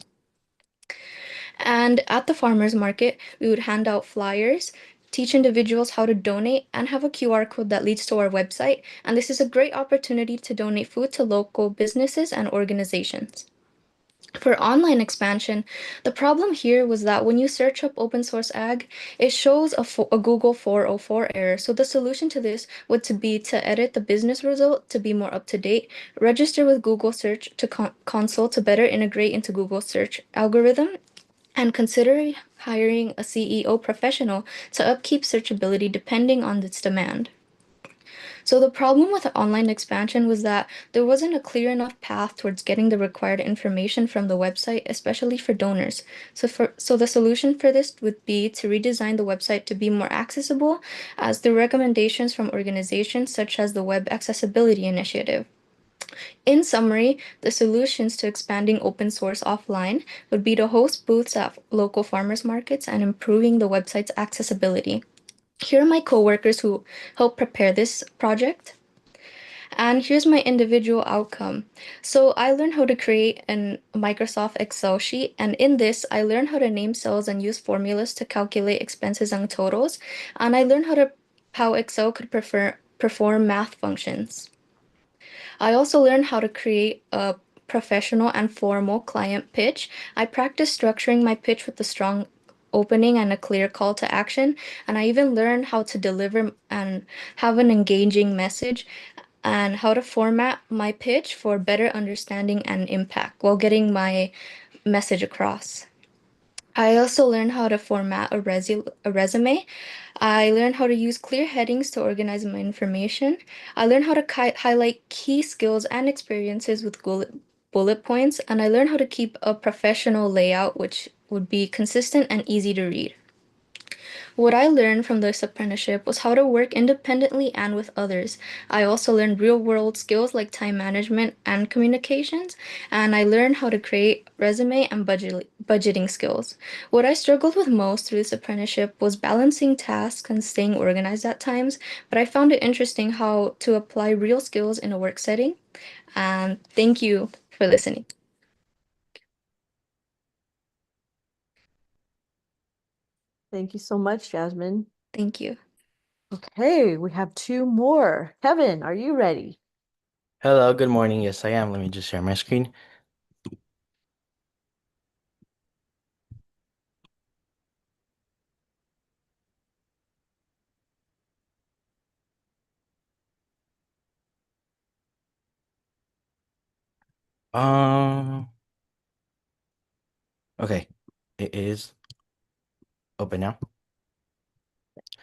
And at the farmers market, we would hand out flyers, teach individuals how to donate, and have a QR code that leads to our website. And this is a great opportunity to donate food to local businesses and organizations. For online expansion, the problem here was that when you search up open source ag, it shows a Google 404 error. So the solution to this would be to edit the business result to be more up to date, register with Google Search to console to better integrate into Google search algorithm, and consider hiring a CEO professional to upkeep searchability depending on its demand. So the problem with online expansion was that there wasn't a clear enough path towards getting the required information from the website, especially for donors. So the solution for this would be to redesign the website to be more accessible as the recommendations from organizations such as the Web Accessibility Initiative. In summary, the solutions to expanding open source offline would be to host booths at local farmers markets and improving the website's accessibility. Here are my coworkers who helped prepare this project. And here's my individual outcome. So I learned how to create a Microsoft Excel sheet, and in this, I learned how to name cells and use formulas to calculate expenses and totals. And I learned how Excel could perform math functions. I also learned how to create a professional and formal client pitch. I practiced structuring my pitch with a strong opening and a clear call to action. And I even learned how to deliver and have an engaging message and how to format my pitch for better understanding and impact while getting my message across. I also learned how to format a resume. I learned how to use clear headings to organize my information. I learned how to highlight key skills and experiences with bullet points, and I learned how to keep a professional layout, which would be consistent and easy to read. What I learned from this apprenticeship was how to work independently and with others. I also learned real world skills like time management and communications, and I learned how to create resume and budgeting skills. What I struggled with most through this apprenticeship was balancing tasks and staying organized at times, but I found it interesting how to apply real skills in a work setting. And thank you for listening. Thank you so much, Jasmine. Thank you. Okay, we have two more. Kevin, are you ready? Hello, good morning. Yes, I am. Let me just share my screen. Um, okay. It is open now.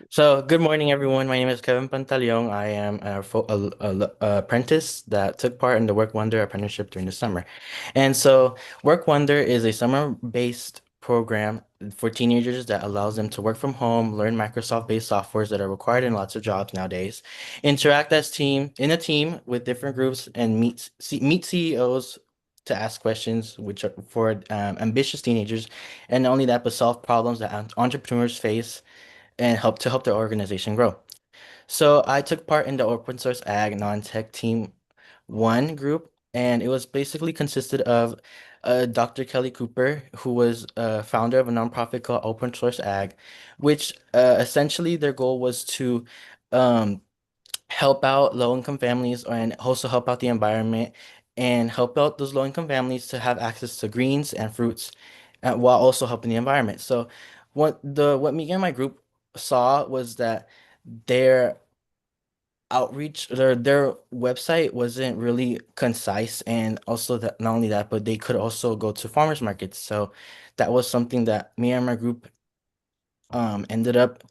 So, good morning, everyone. My name is Kevin Pantaleon. I am a apprentice that took part in the WorkWonder apprenticeship during the summer. And so, WorkWonder is a summer-based program for teenagers that allows them to work from home, learn Microsoft-based softwares that are required in lots of jobs nowadays, interact as in a team with different groups, and meet CEOs to ask questions, which are for ambitious teenagers, and not only that, but solve problems that entrepreneurs face and help their organization grow. So I took part in the open source ag non-tech team one group, and it was basically consisted of Dr. Kelly Cooper, who was founder of a nonprofit called Open Source Ag, which essentially their goal was to um, help out low-income families and also help out the environment and help out those low-income families to have access to greens and fruits while also helping the environment. So what me and my group saw was that their outreach, their website wasn't really concise, and also that not only that, but they could also go to farmers markets. So that was something that me and my group ended up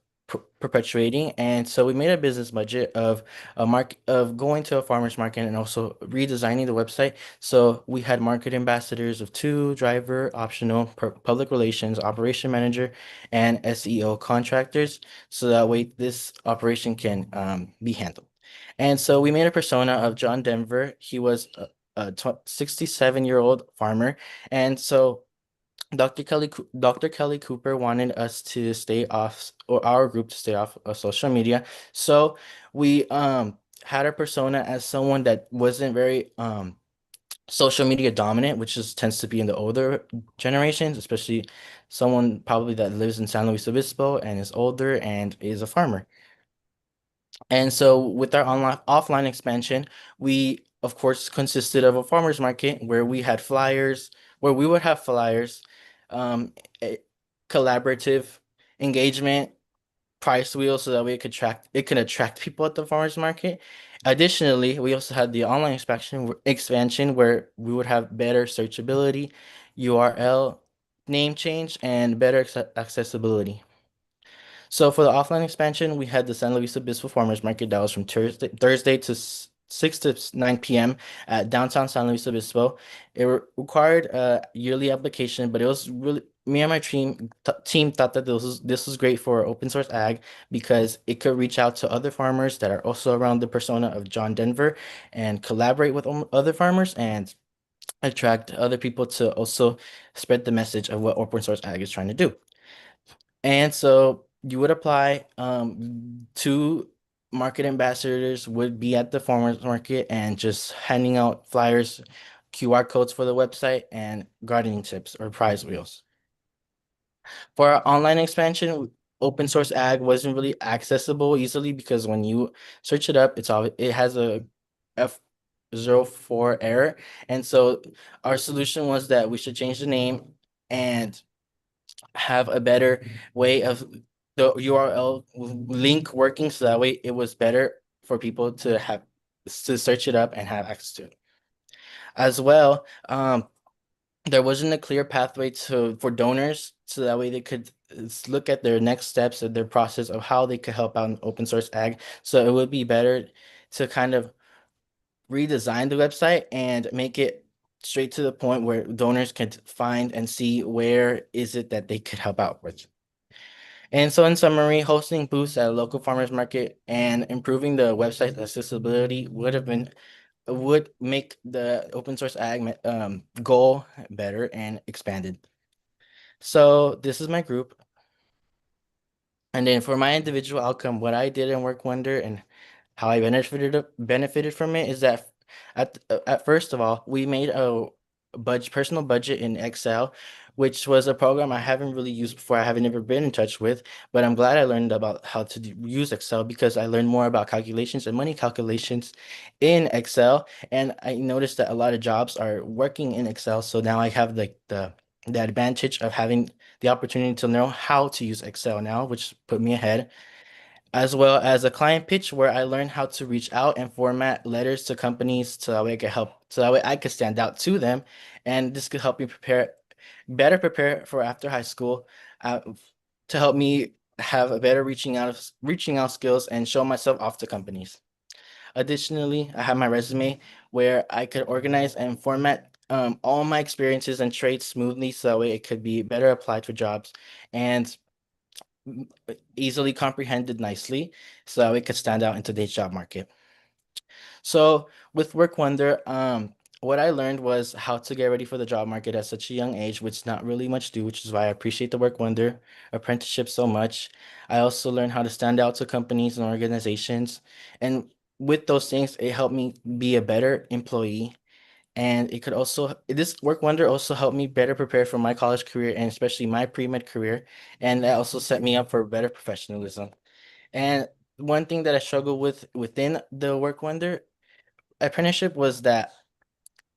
perpetuating. And so we made a business budget of going to a farmer's market and also redesigning the website. So we had market ambassadors of two, driver, optional, public relations, operation manager, and SEO contractors. So that way this operation can be handled. And so we made a persona of John Denver. He was a 67-year-old farmer. And so Dr. Kelly Cooper wanted us to stay off, or our group to stay off of social media. So we had our persona as someone that wasn't very social media dominant, which just tends to be in the older generations, especially someone probably that lives in San Luis Obispo and is older and is a farmer. And so with our online offline expansion, we of course consisted of a farmers market where we would have flyers, um, collaborative engagement, price wheels so that way it can attract people at the farmers market. Additionally, we also had the online expansion where we would have better searchability, URL name change, and better accessibility. So for the offline expansion, we had the San Luis Obispo Farmers Market that was from Thursday to 6 to 9 p.m. at downtown San Luis Obispo. It required a yearly application, but it was really me and my team thought that this was great for open source ag because it could reach out to other farmers that are also around the persona of John Denver and collaborate with other farmers and attract other people to also spread the message of what open source ag is trying to do. And so you would apply, two market ambassadors would be at the farmers market and just handing out flyers, QR codes for the website, and gardening tips or prize wheels. For our online expansion, open source ag wasn't really accessible easily because when you search it up, it has a F04 error. And so our solution was that we should change the name and have a better way of the URL link working so that way it was better for people to search it up and have access to it. As well, there wasn't a clear pathway for donors so that way they could look at their next steps of their process of how they could help out in open source ag. So it would be better to kind of redesign the website and make it straight to the point where donors can find and see where is it that they could help out with. And so in summary, hosting booths at a local farmers market and improving the website accessibility would make the open source ag goal better and expanded. So this is my group. And then for my individual outcome, what I did in WorkWonder and how I benefited from it is that at first of all, we made a personal budget in Excel, which was a program I haven't really used before. I haven't ever been in touch with, but I'm glad I learned about how to use Excel because I learned more about calculations and money calculations in Excel. And I noticed that a lot of jobs are working in Excel. So now I have like the advantage of having the opportunity to know how to use Excel now, which put me ahead, as well as a client pitch where I learned how to reach out and format letters to companies so that way I could stand out to them. And this could help me better prepare for after high school, uh, to help me have a better reaching out skills and show myself off to companies. Additionally, I have my resume where I could organize and format all my experiences and traits smoothly so that way it could be better applied for jobs and easily comprehended nicely so that it could stand out in today's job market. So with WorkWonder, what I learned was how to get ready for the job market at such a young age, which not really much do, which is why I appreciate the WorkWonder apprenticeship so much. I also learned how to stand out to companies and organizations. And with those things, it helped me be a better employee. And this WorkWonder also helped me better prepare for my college career and especially my pre-med career. And that also set me up for better professionalism. And one thing that I struggled with within the WorkWonder apprenticeship was that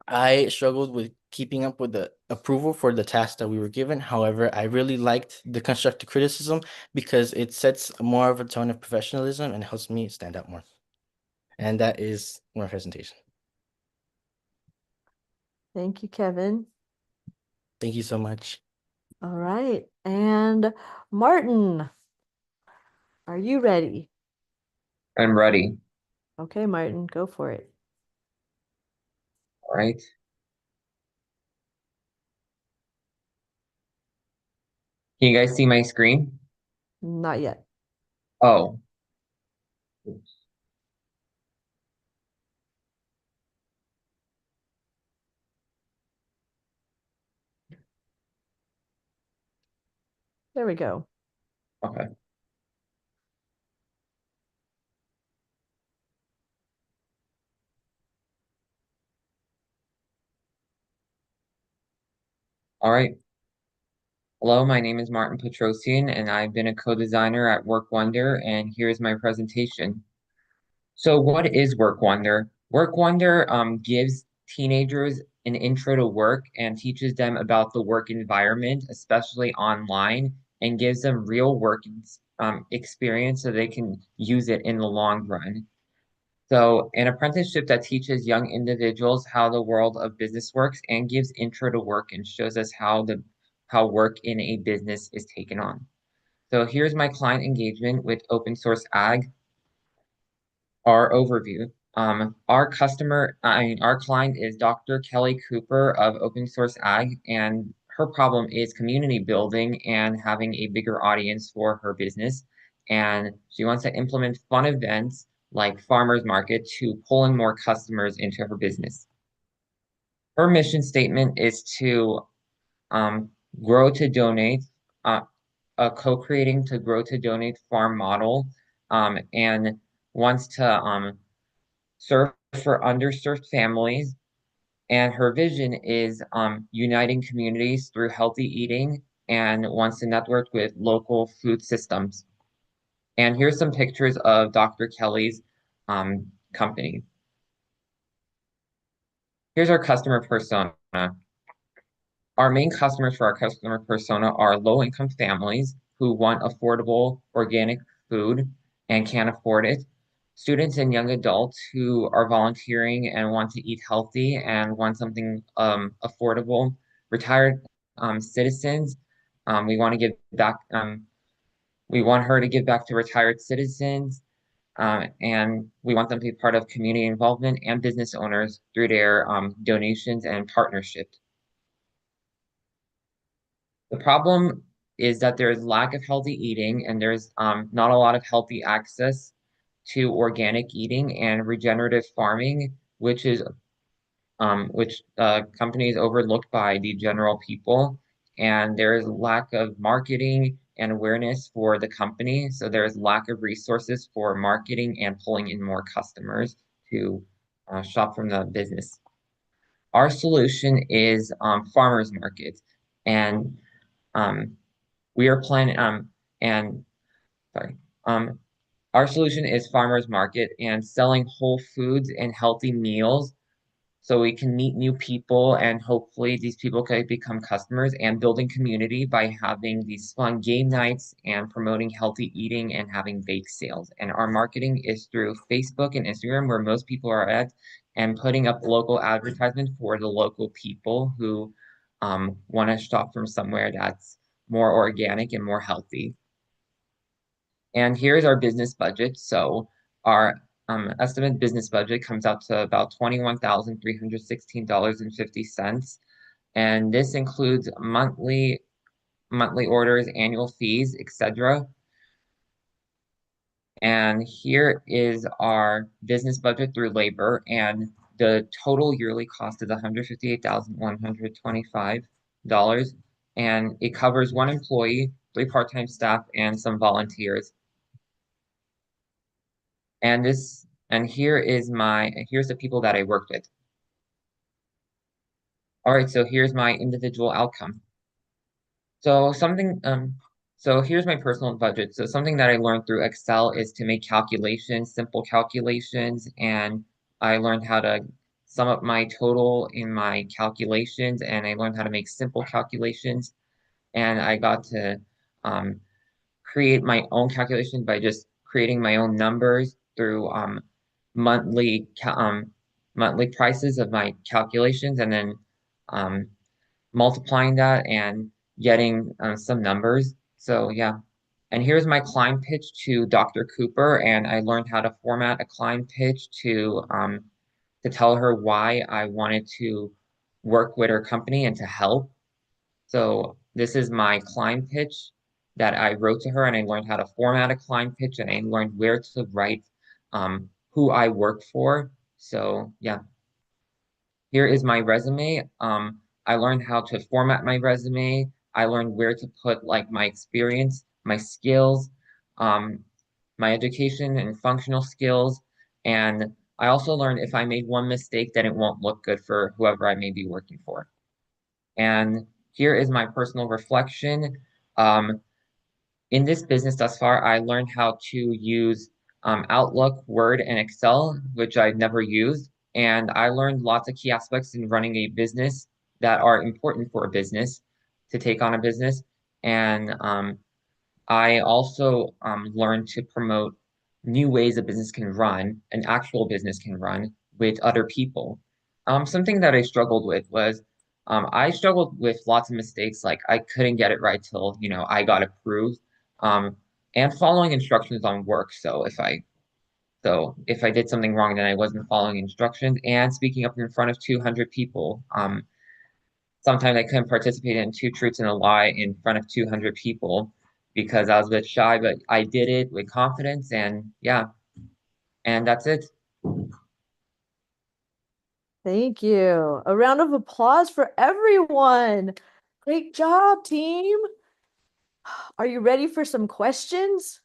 I struggled with keeping up with the approval for the task that we were given. However, I really liked the constructive criticism because it sets more of a tone of professionalism and helps me stand out more. And that is my presentation. Thank you, Kevin. Thank you so much. All right. And Martin, are you ready? I'm ready. Okay, Martin, go for it. All right. Can you guys see my screen? Not yet. Oh. There we go. Okay. All right. Hello, my name is Martin Petrosian, and I've been a co-designer at WorkWonder, and here's my presentation. So what is WorkWonder? WorkWonder gives teenagers an intro to work and teaches them about the work environment, especially online, and gives them real work experience so they can use it in the long run. So, an apprenticeship that teaches young individuals how the world of business works and gives intro to work and shows us how work in a business is taken on. So here's my client engagement with open source ag, our overview. Our client is Dr. Kelly Cooper of Open Source Ag, and her problem is community building and having a bigger audience for her business. And she wants to implement fun events like farmers market to pull in more customers into her business. Her mission statement is to grow to donate, co-creating to grow to donate farm model, and wants to serve for underserved families. And her vision is uniting communities through healthy eating and wants to network with local food systems. And here's some pictures of Dr. Kelly's company. Here's our customer persona. Our main customers for our customer persona are low-income families who want affordable organic food and can't afford it, students and young adults who are volunteering and want to eat healthy and want something affordable, retired citizens. We want to give back. We want her to give back to retired citizens, And we want them to be part of community involvement and business owners through their donations and partnerships. The problem is that there is lack of healthy eating and there's not a lot of healthy access to organic eating and regenerative farming, which companies overlooked by the general people. And there is lack of marketing and awareness for the company. So there is lack of resources for marketing and pulling in more customers to shop from the business. Our solution is farmers markets, and we are planning and sorry our solution is farmers market and selling whole foods and healthy meals so we can meet new people and hopefully these people can become customers and building community by having these fun game nights and promoting healthy eating and having bake sales. And our marketing is through Facebook and Instagram where most people are at and putting up local advertisements for the local people who want to shop from somewhere that's more organic and more healthy. And here's our business budget. So our estimated business budget comes out to about $21,316.50. And this includes monthly orders, annual fees, etc. And here is our business budget through labor. And the total yearly cost is $158,125. And it covers one employee, 3 part-time staff, and some volunteers. And here's the people that I worked with. All right, so here's my individual outcome. So here's my personal budget. So something that I learned through Excel is to make calculations, simple calculations, and I learned how to sum up my total in my calculations, and I learned how to make simple calculations, and I got to create my own calculation by just creating my own numbers through monthly prices of my calculations and then multiplying that and getting some numbers. So yeah. And here's my climb pitch to Dr. Cooper, and I learned how to format a climb pitch to tell her why I wanted to work with her company and to help. So this is my climb pitch that I wrote to her, and I learned how to format a climb pitch, and I learned where to write who I work for. So yeah, here is my resume. I learned how to format my resume. I learned where to put like my experience, my skills, my education and functional skills. And I also learned if I made one mistake, then it won't look good for whoever I may be working for. And here is my personal reflection. In this business thus far, I learned how to use Outlook, Word, and Excel, which I've never used. And I learned lots of key aspects in running a business that are important for a business to take on a business. And I also learned to promote new ways a business can run, an actual business can run with other people. Something that I struggled with was I struggled with lots of mistakes. Like I couldn't get it right till, I got approved. And following instructions on work. So if I did something wrong, then I wasn't following instructions and speaking up in front of 200 people. Sometimes I couldn't participate in 2 truths and a lie in front of 200 people because I was a bit shy, but I did it with confidence and yeah, and that's it. Thank you. A round of applause for everyone. Great job, team. Are you ready for some questions?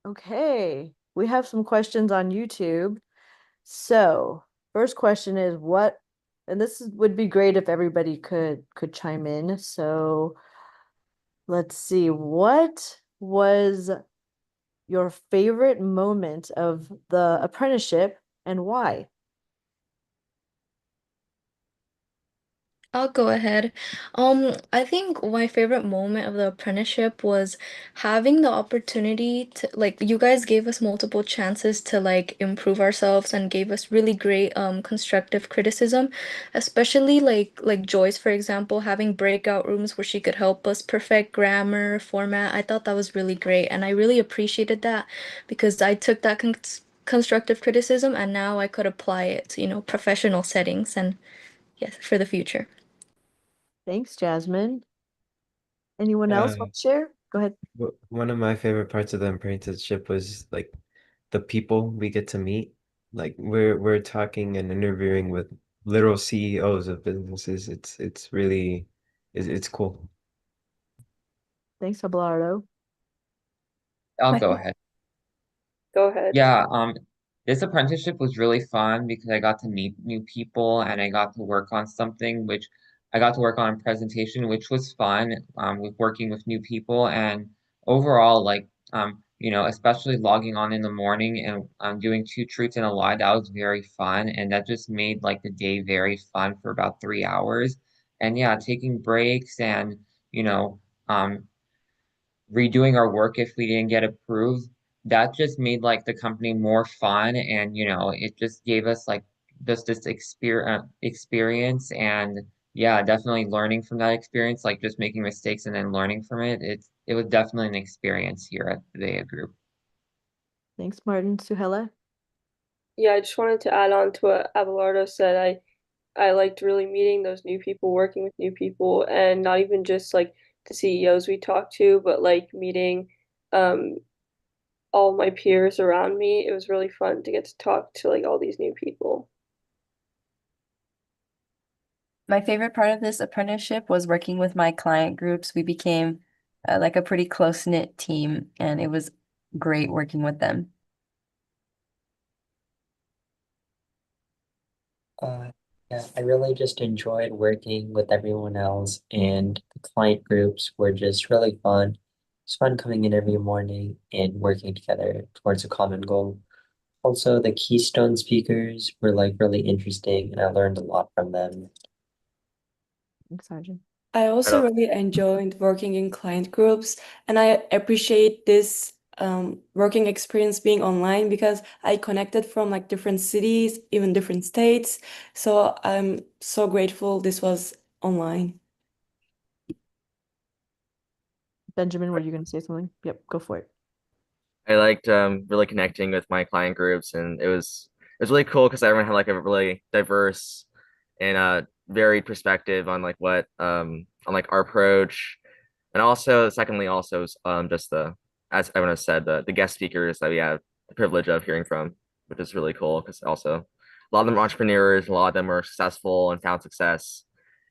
Okay, we have some questions on YouTube. So, first question is and would be great if everybody could chime in. So, let's see, what was your favorite moment of the apprenticeship and why? I'll go ahead. I think my favorite moment of the apprenticeship was having the opportunity to like you guys gave us multiple chances to like improve ourselves and gave us really great constructive criticism, especially like Joyce, for example, having breakout rooms where she could help us perfect grammar, format. I thought that was really great and I really appreciated that because I took that constructive criticism and now I could apply it to, professional settings and yes, for the future. Thanks, Jasmine. Anyone else Uh, want to share? Go ahead. one of my favorite parts of the apprenticeship was like the people we get to meet. Like we're talking and interviewing with literal CEOs of businesses. It's really it's cool. Thanks, Abelardo. I'll My go ahead. Go ahead. Yeah, this apprenticeship was really fun because I got to meet new people and I got to work on something which I got to work on a presentation, which was fun, with working with new people and overall, like, especially logging on in the morning and doing two truths and a lie, that was very fun. And that just made like the day very fun for about 3 hours. And yeah, taking breaks and, you know, um, redoing our work if we didn't get approved, that just made like the company more fun and it just gave us like just this experience and yeah, definitely learning from that experience, like just making mistakes and then learning from it. It was definitely an experience here at the Dea Group. Thanks, Martin. Suhela? Yeah, I just wanted to add on to what Abelardo said. I liked really meeting those new people, working with new people, and not even just like the CEOs we talked to, but like meeting um all my peers around me. It was really fun to get to talk to like all these new people. My favorite part of this apprenticeship was working with my client groups. We became like a pretty close-knit team, and it was great working with them. Uh, yeah, I really just enjoyed working with everyone else, and the client groups were just really fun. It's fun coming in every morning and working together towards a common goal. Also, the Keystone speakers were like really interesting, and I learned a lot from them. Thanks, Sergeant. I I also don't, really enjoyed working in client groups, and I appreciate this working experience being online because I connected from like different cities, even different states. So I'm so grateful this was online. Benjamin, were you going to say something? Yep, go for it. I liked really connecting with my client groups, and it was really cool because everyone had like a really diverse and varied perspective on like what on like our approach, and also secondly also just the, as everyone has said, the guest speakers that we have the privilege of hearing from, which is really cool because also a lot of them are entrepreneurs, a lot of them are successful and found success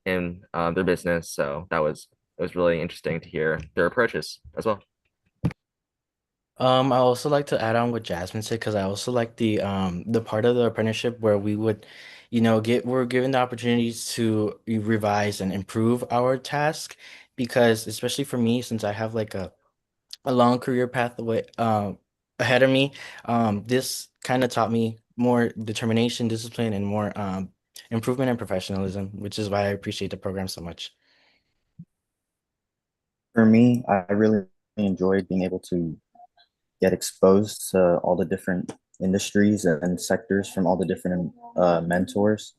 in their business, so it was really interesting to hear their approaches as well. I also like to add on what Jasmine said because I also like the part of the apprenticeship where we would, we're given the opportunities to revise and improve our task because especially for me, since I have like a long career pathway ahead of me, this kind of taught me more determination, discipline, and more improvement and professionalism, which is why I appreciate the program so much. For me, I really enjoyed being able to get exposed to all the different industries and sectors from all the different mentors.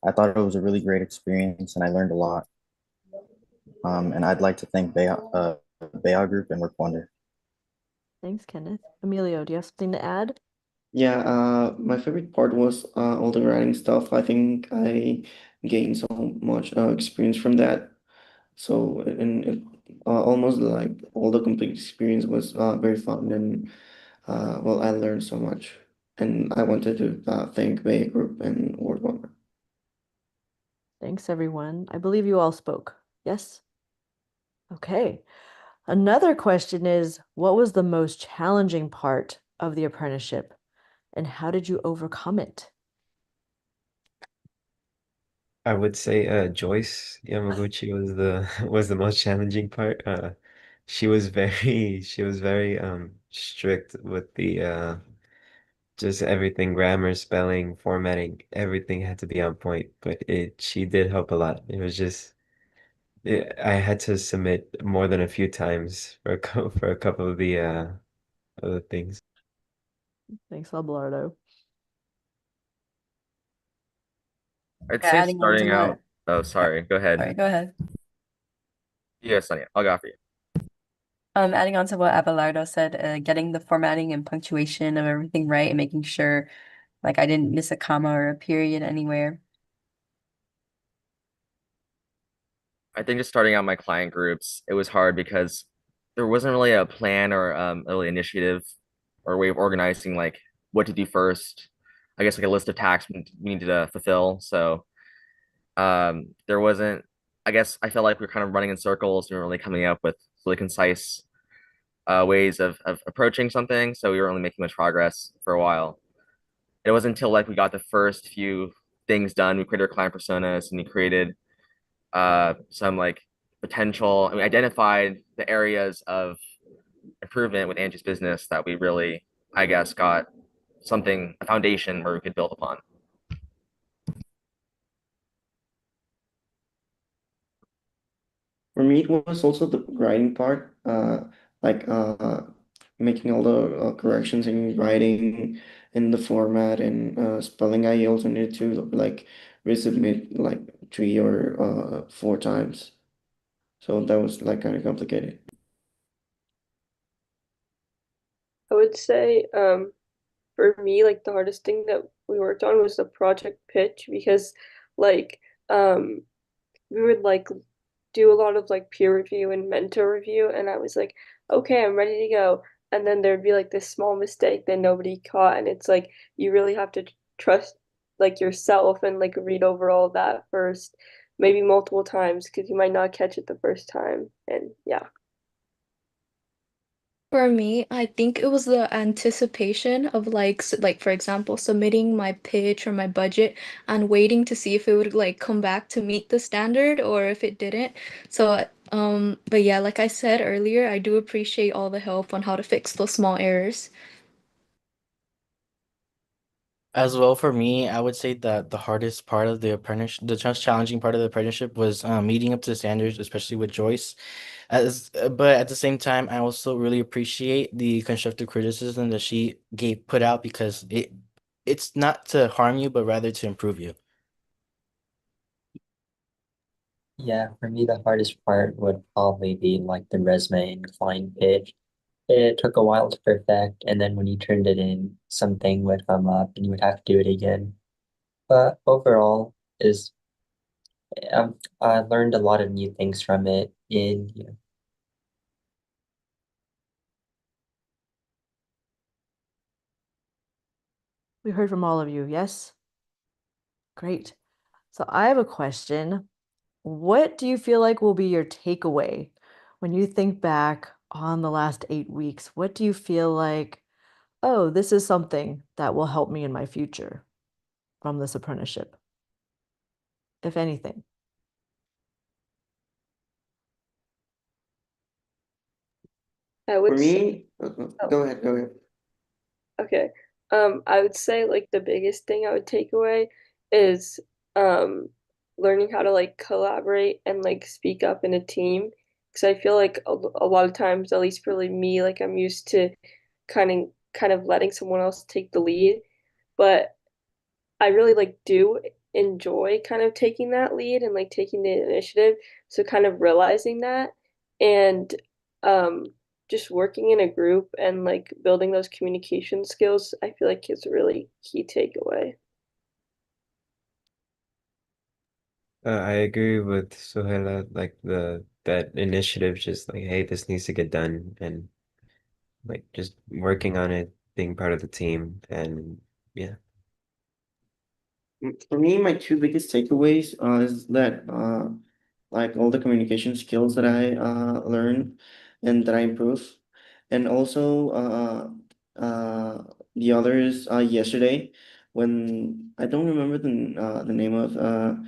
I thought it was a really great experience and I learned a lot. And I'd like to thank Bea Group and WorkWonder. Thanks, Kenneth. Emilio, do you have something to add? Yeah, my favorite part was all the writing stuff. I think I gained so much experience from that. So, and it, almost like all the complete experience was very fun and well, I learned so much. And I wanted to thank Bay Group and WorkWonder. Thanks, everyone. I believe you all spoke. Yes? Okay. Another question is, what was the most challenging part of the apprenticeship, and how did you overcome it? I would say Joyce Yamaguchi was the was the most challenging part. She was very strict with the just everything, grammar, spelling, formatting, everything had to be on point. But she did help a lot. It was just I had to submit more than a few times for for a couple of the other things. Thanks, Abelardo. I'd Yeah, say adding on to starting out. what, Oh, sorry. Go ahead. sorry, go ahead. Yes, Sonia. I'll go after you. Adding on to what Abelardo said, getting the formatting and punctuation of everything right and making sure like I didn't miss a comma or a period anywhere. I think just starting out my client groups, it was hard because there wasn't really a plan or really initiative or way of organizing like what to do first. I guess like a list of tasks we needed to fulfill. So there wasn't. I guess I felt like we were kind of running in circles. We weren't really coming up with really concise ways of approaching something. So we weren't really making much progress for a while. It wasn't until like we got the first few things done. We created our client personas and we created some like potential, I mean, identified the areas of improvement with Angie's business that we really, I guess, got something, a foundation where we could build upon. For me, it was also the writing part, like making all the corrections in writing, in the format and spelling. I also needed to like resubmit like 3 or 4 times. So that was like kind of complicated. I would say, for me, like the hardest thing that we worked on was the project pitch because like um we would like do a lot of like peer review and mentor review and I was like, okay, I'm ready to go. And then there'd be like this small mistake that nobody caught and it's like you really have to trust like yourself and like read over all of that first, maybe multiple times because you might not catch it the first time. And yeah. For me, I think it was the anticipation of like for example, submitting my pitch or my budget and waiting to see if it would like come back to meet the standard or if it didn't. So, but yeah, like I said earlier, I do appreciate all the help on how to fix those small errors. As well, for me, I would say that the hardest part of the apprenticeship, the most challenging part of the apprenticeship was meeting up to the standards, especially with Joyce. But at the same time, I also really appreciate the constructive criticism that she gave put out because it's not to harm you, but rather to improve you. Yeah, for me, the hardest part would probably be like the resume and client pitch. It took a while to perfect, and then when you turned it in, something would come up and you would have to do it again. But overall, is I learned a lot of new things from it. In We heard from all of you, yes? Great. So I have a question. What do you feel like will be your takeaway when you think back on the last 8 weeks? What do you feel like, oh, this is something that will help me in my future from this apprenticeship, if anything? I For would say, me, oh, go ahead, go ahead. okay. I would say like the biggest thing I would take away is um learning how to like collaborate and like speak up in a team. Because I feel like a lot of times, at least for like me, like I'm used to kind of letting someone else take the lead. But I really like do enjoy kind of taking that lead and like taking the initiative. So kind of realizing that and um just working in a group and like building those communication skills, I feel like is a really key takeaway. I agree with Sohela, like the that initiative, just like, hey, this needs to get done, and like just working on it, being part of the team, and yeah. For me, my two biggest takeaways is that like all the communication skills that I learned and that I improve, and also the others yesterday when I don't remember the name of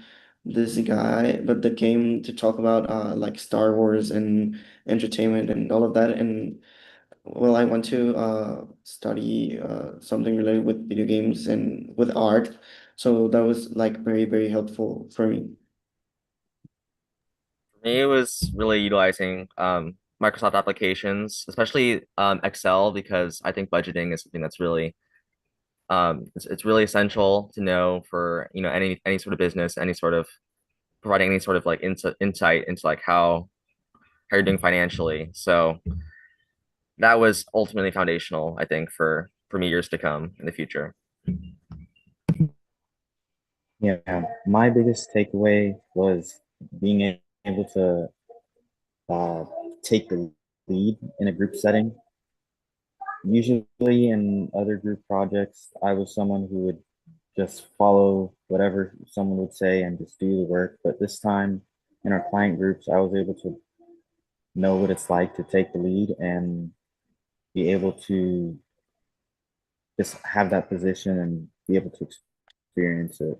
this guy, but that came to talk about like Star Wars and entertainment and all of that, and well, I want to study something related with video games and with art. So that was like very, very helpful for me. For me, it was really utilizing Microsoft applications, especially Excel, because I think budgeting is something that's really it's really essential to know for any sort of business, any sort of providing any sort of like insight into like how you're doing financially. So that was ultimately foundational, I think, for me years to come in the future. Yeah, my biggest takeaway was being able to uh, take the lead in a group setting. Usually in other group projects, I was someone who would just follow whatever someone would say and just do the work. But this time in our client groups, I was able to know what it's like to take the lead and be able to just have that position and be able to experience it.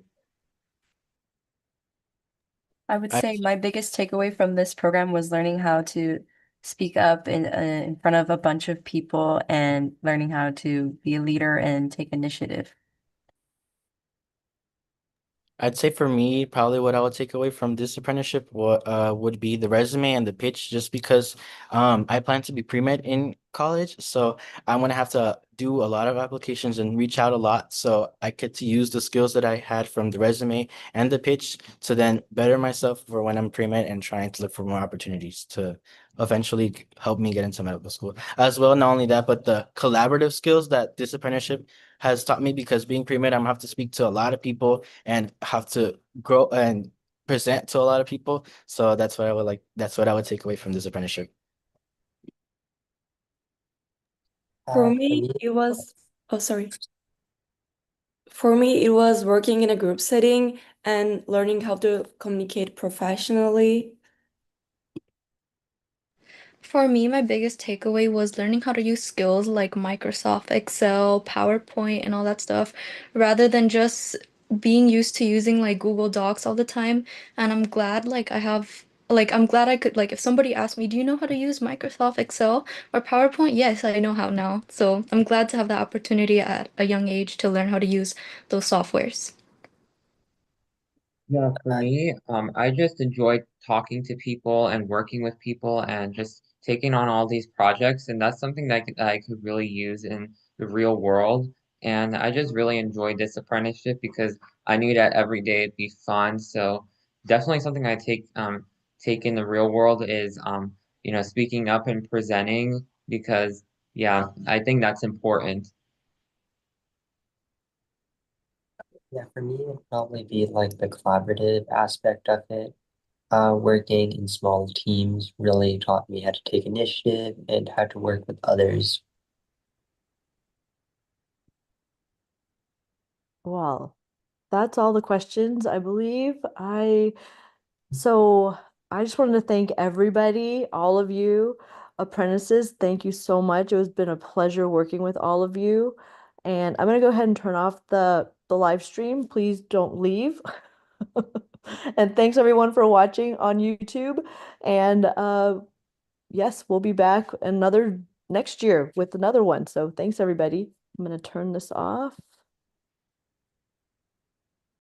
I would I say my biggest takeaway from this program was learning how to speak up in front of a bunch of people and learning how to be a leader and take initiative. I'd say for me, probably what I would take away from this apprenticeship would be the resume and the pitch, just because I plan to be pre-med in college, so I'm gonna have to do a lot of applications and reach out a lot. So I get to use the skills that I had from the resume and the pitch to then better myself for when I'm pre-med and trying to look for more opportunities to eventually help me get into medical school. As well, not only that, but the collaborative skills that this apprenticeship has taught me, because being pre-med, I'm gonna have to speak to a lot of people and have to grow and present to a lot of people. So that's what I would take away from this apprenticeship. For For me, me, it was, oh, sorry. For me, it was working in a group setting and learning how to communicate professionally. For me, my biggest takeaway was learning how to use skills like Microsoft Excel, PowerPoint, and all that stuff, rather than just being used to using like Google Docs all the time. And I'm glad I'm glad I could, like, if somebody asked me, do you know how to use Microsoft Excel or PowerPoint? Yes, I know how now. So I'm glad to have the opportunity at a young age to learn how to use those softwares. Yeah, for uh, me, I just enjoyed talking to people and working with people and just taking on all these projects. And that's something that I could really use in the real world. And I just really enjoyed this apprenticeship because I knew that every day it'd be fun. So definitely something I take in the real world is speaking up and presenting because yeah, I think that's important. yeah, for me, it'd probably be like the collaborative aspect of it. Working in small teams really taught me how to take initiative and how to work with others. Well, that's all the questions, I believe. So I just wanted to thank everybody, all of you apprentices. Thank you so much. It has been a pleasure working with all of you. And I'm gonna go ahead and turn off the live stream. Please don't leave. And thanks everyone for watching on YouTube. And yes, we'll be back another next year with another one. So thanks everybody. I'm gonna turn this off.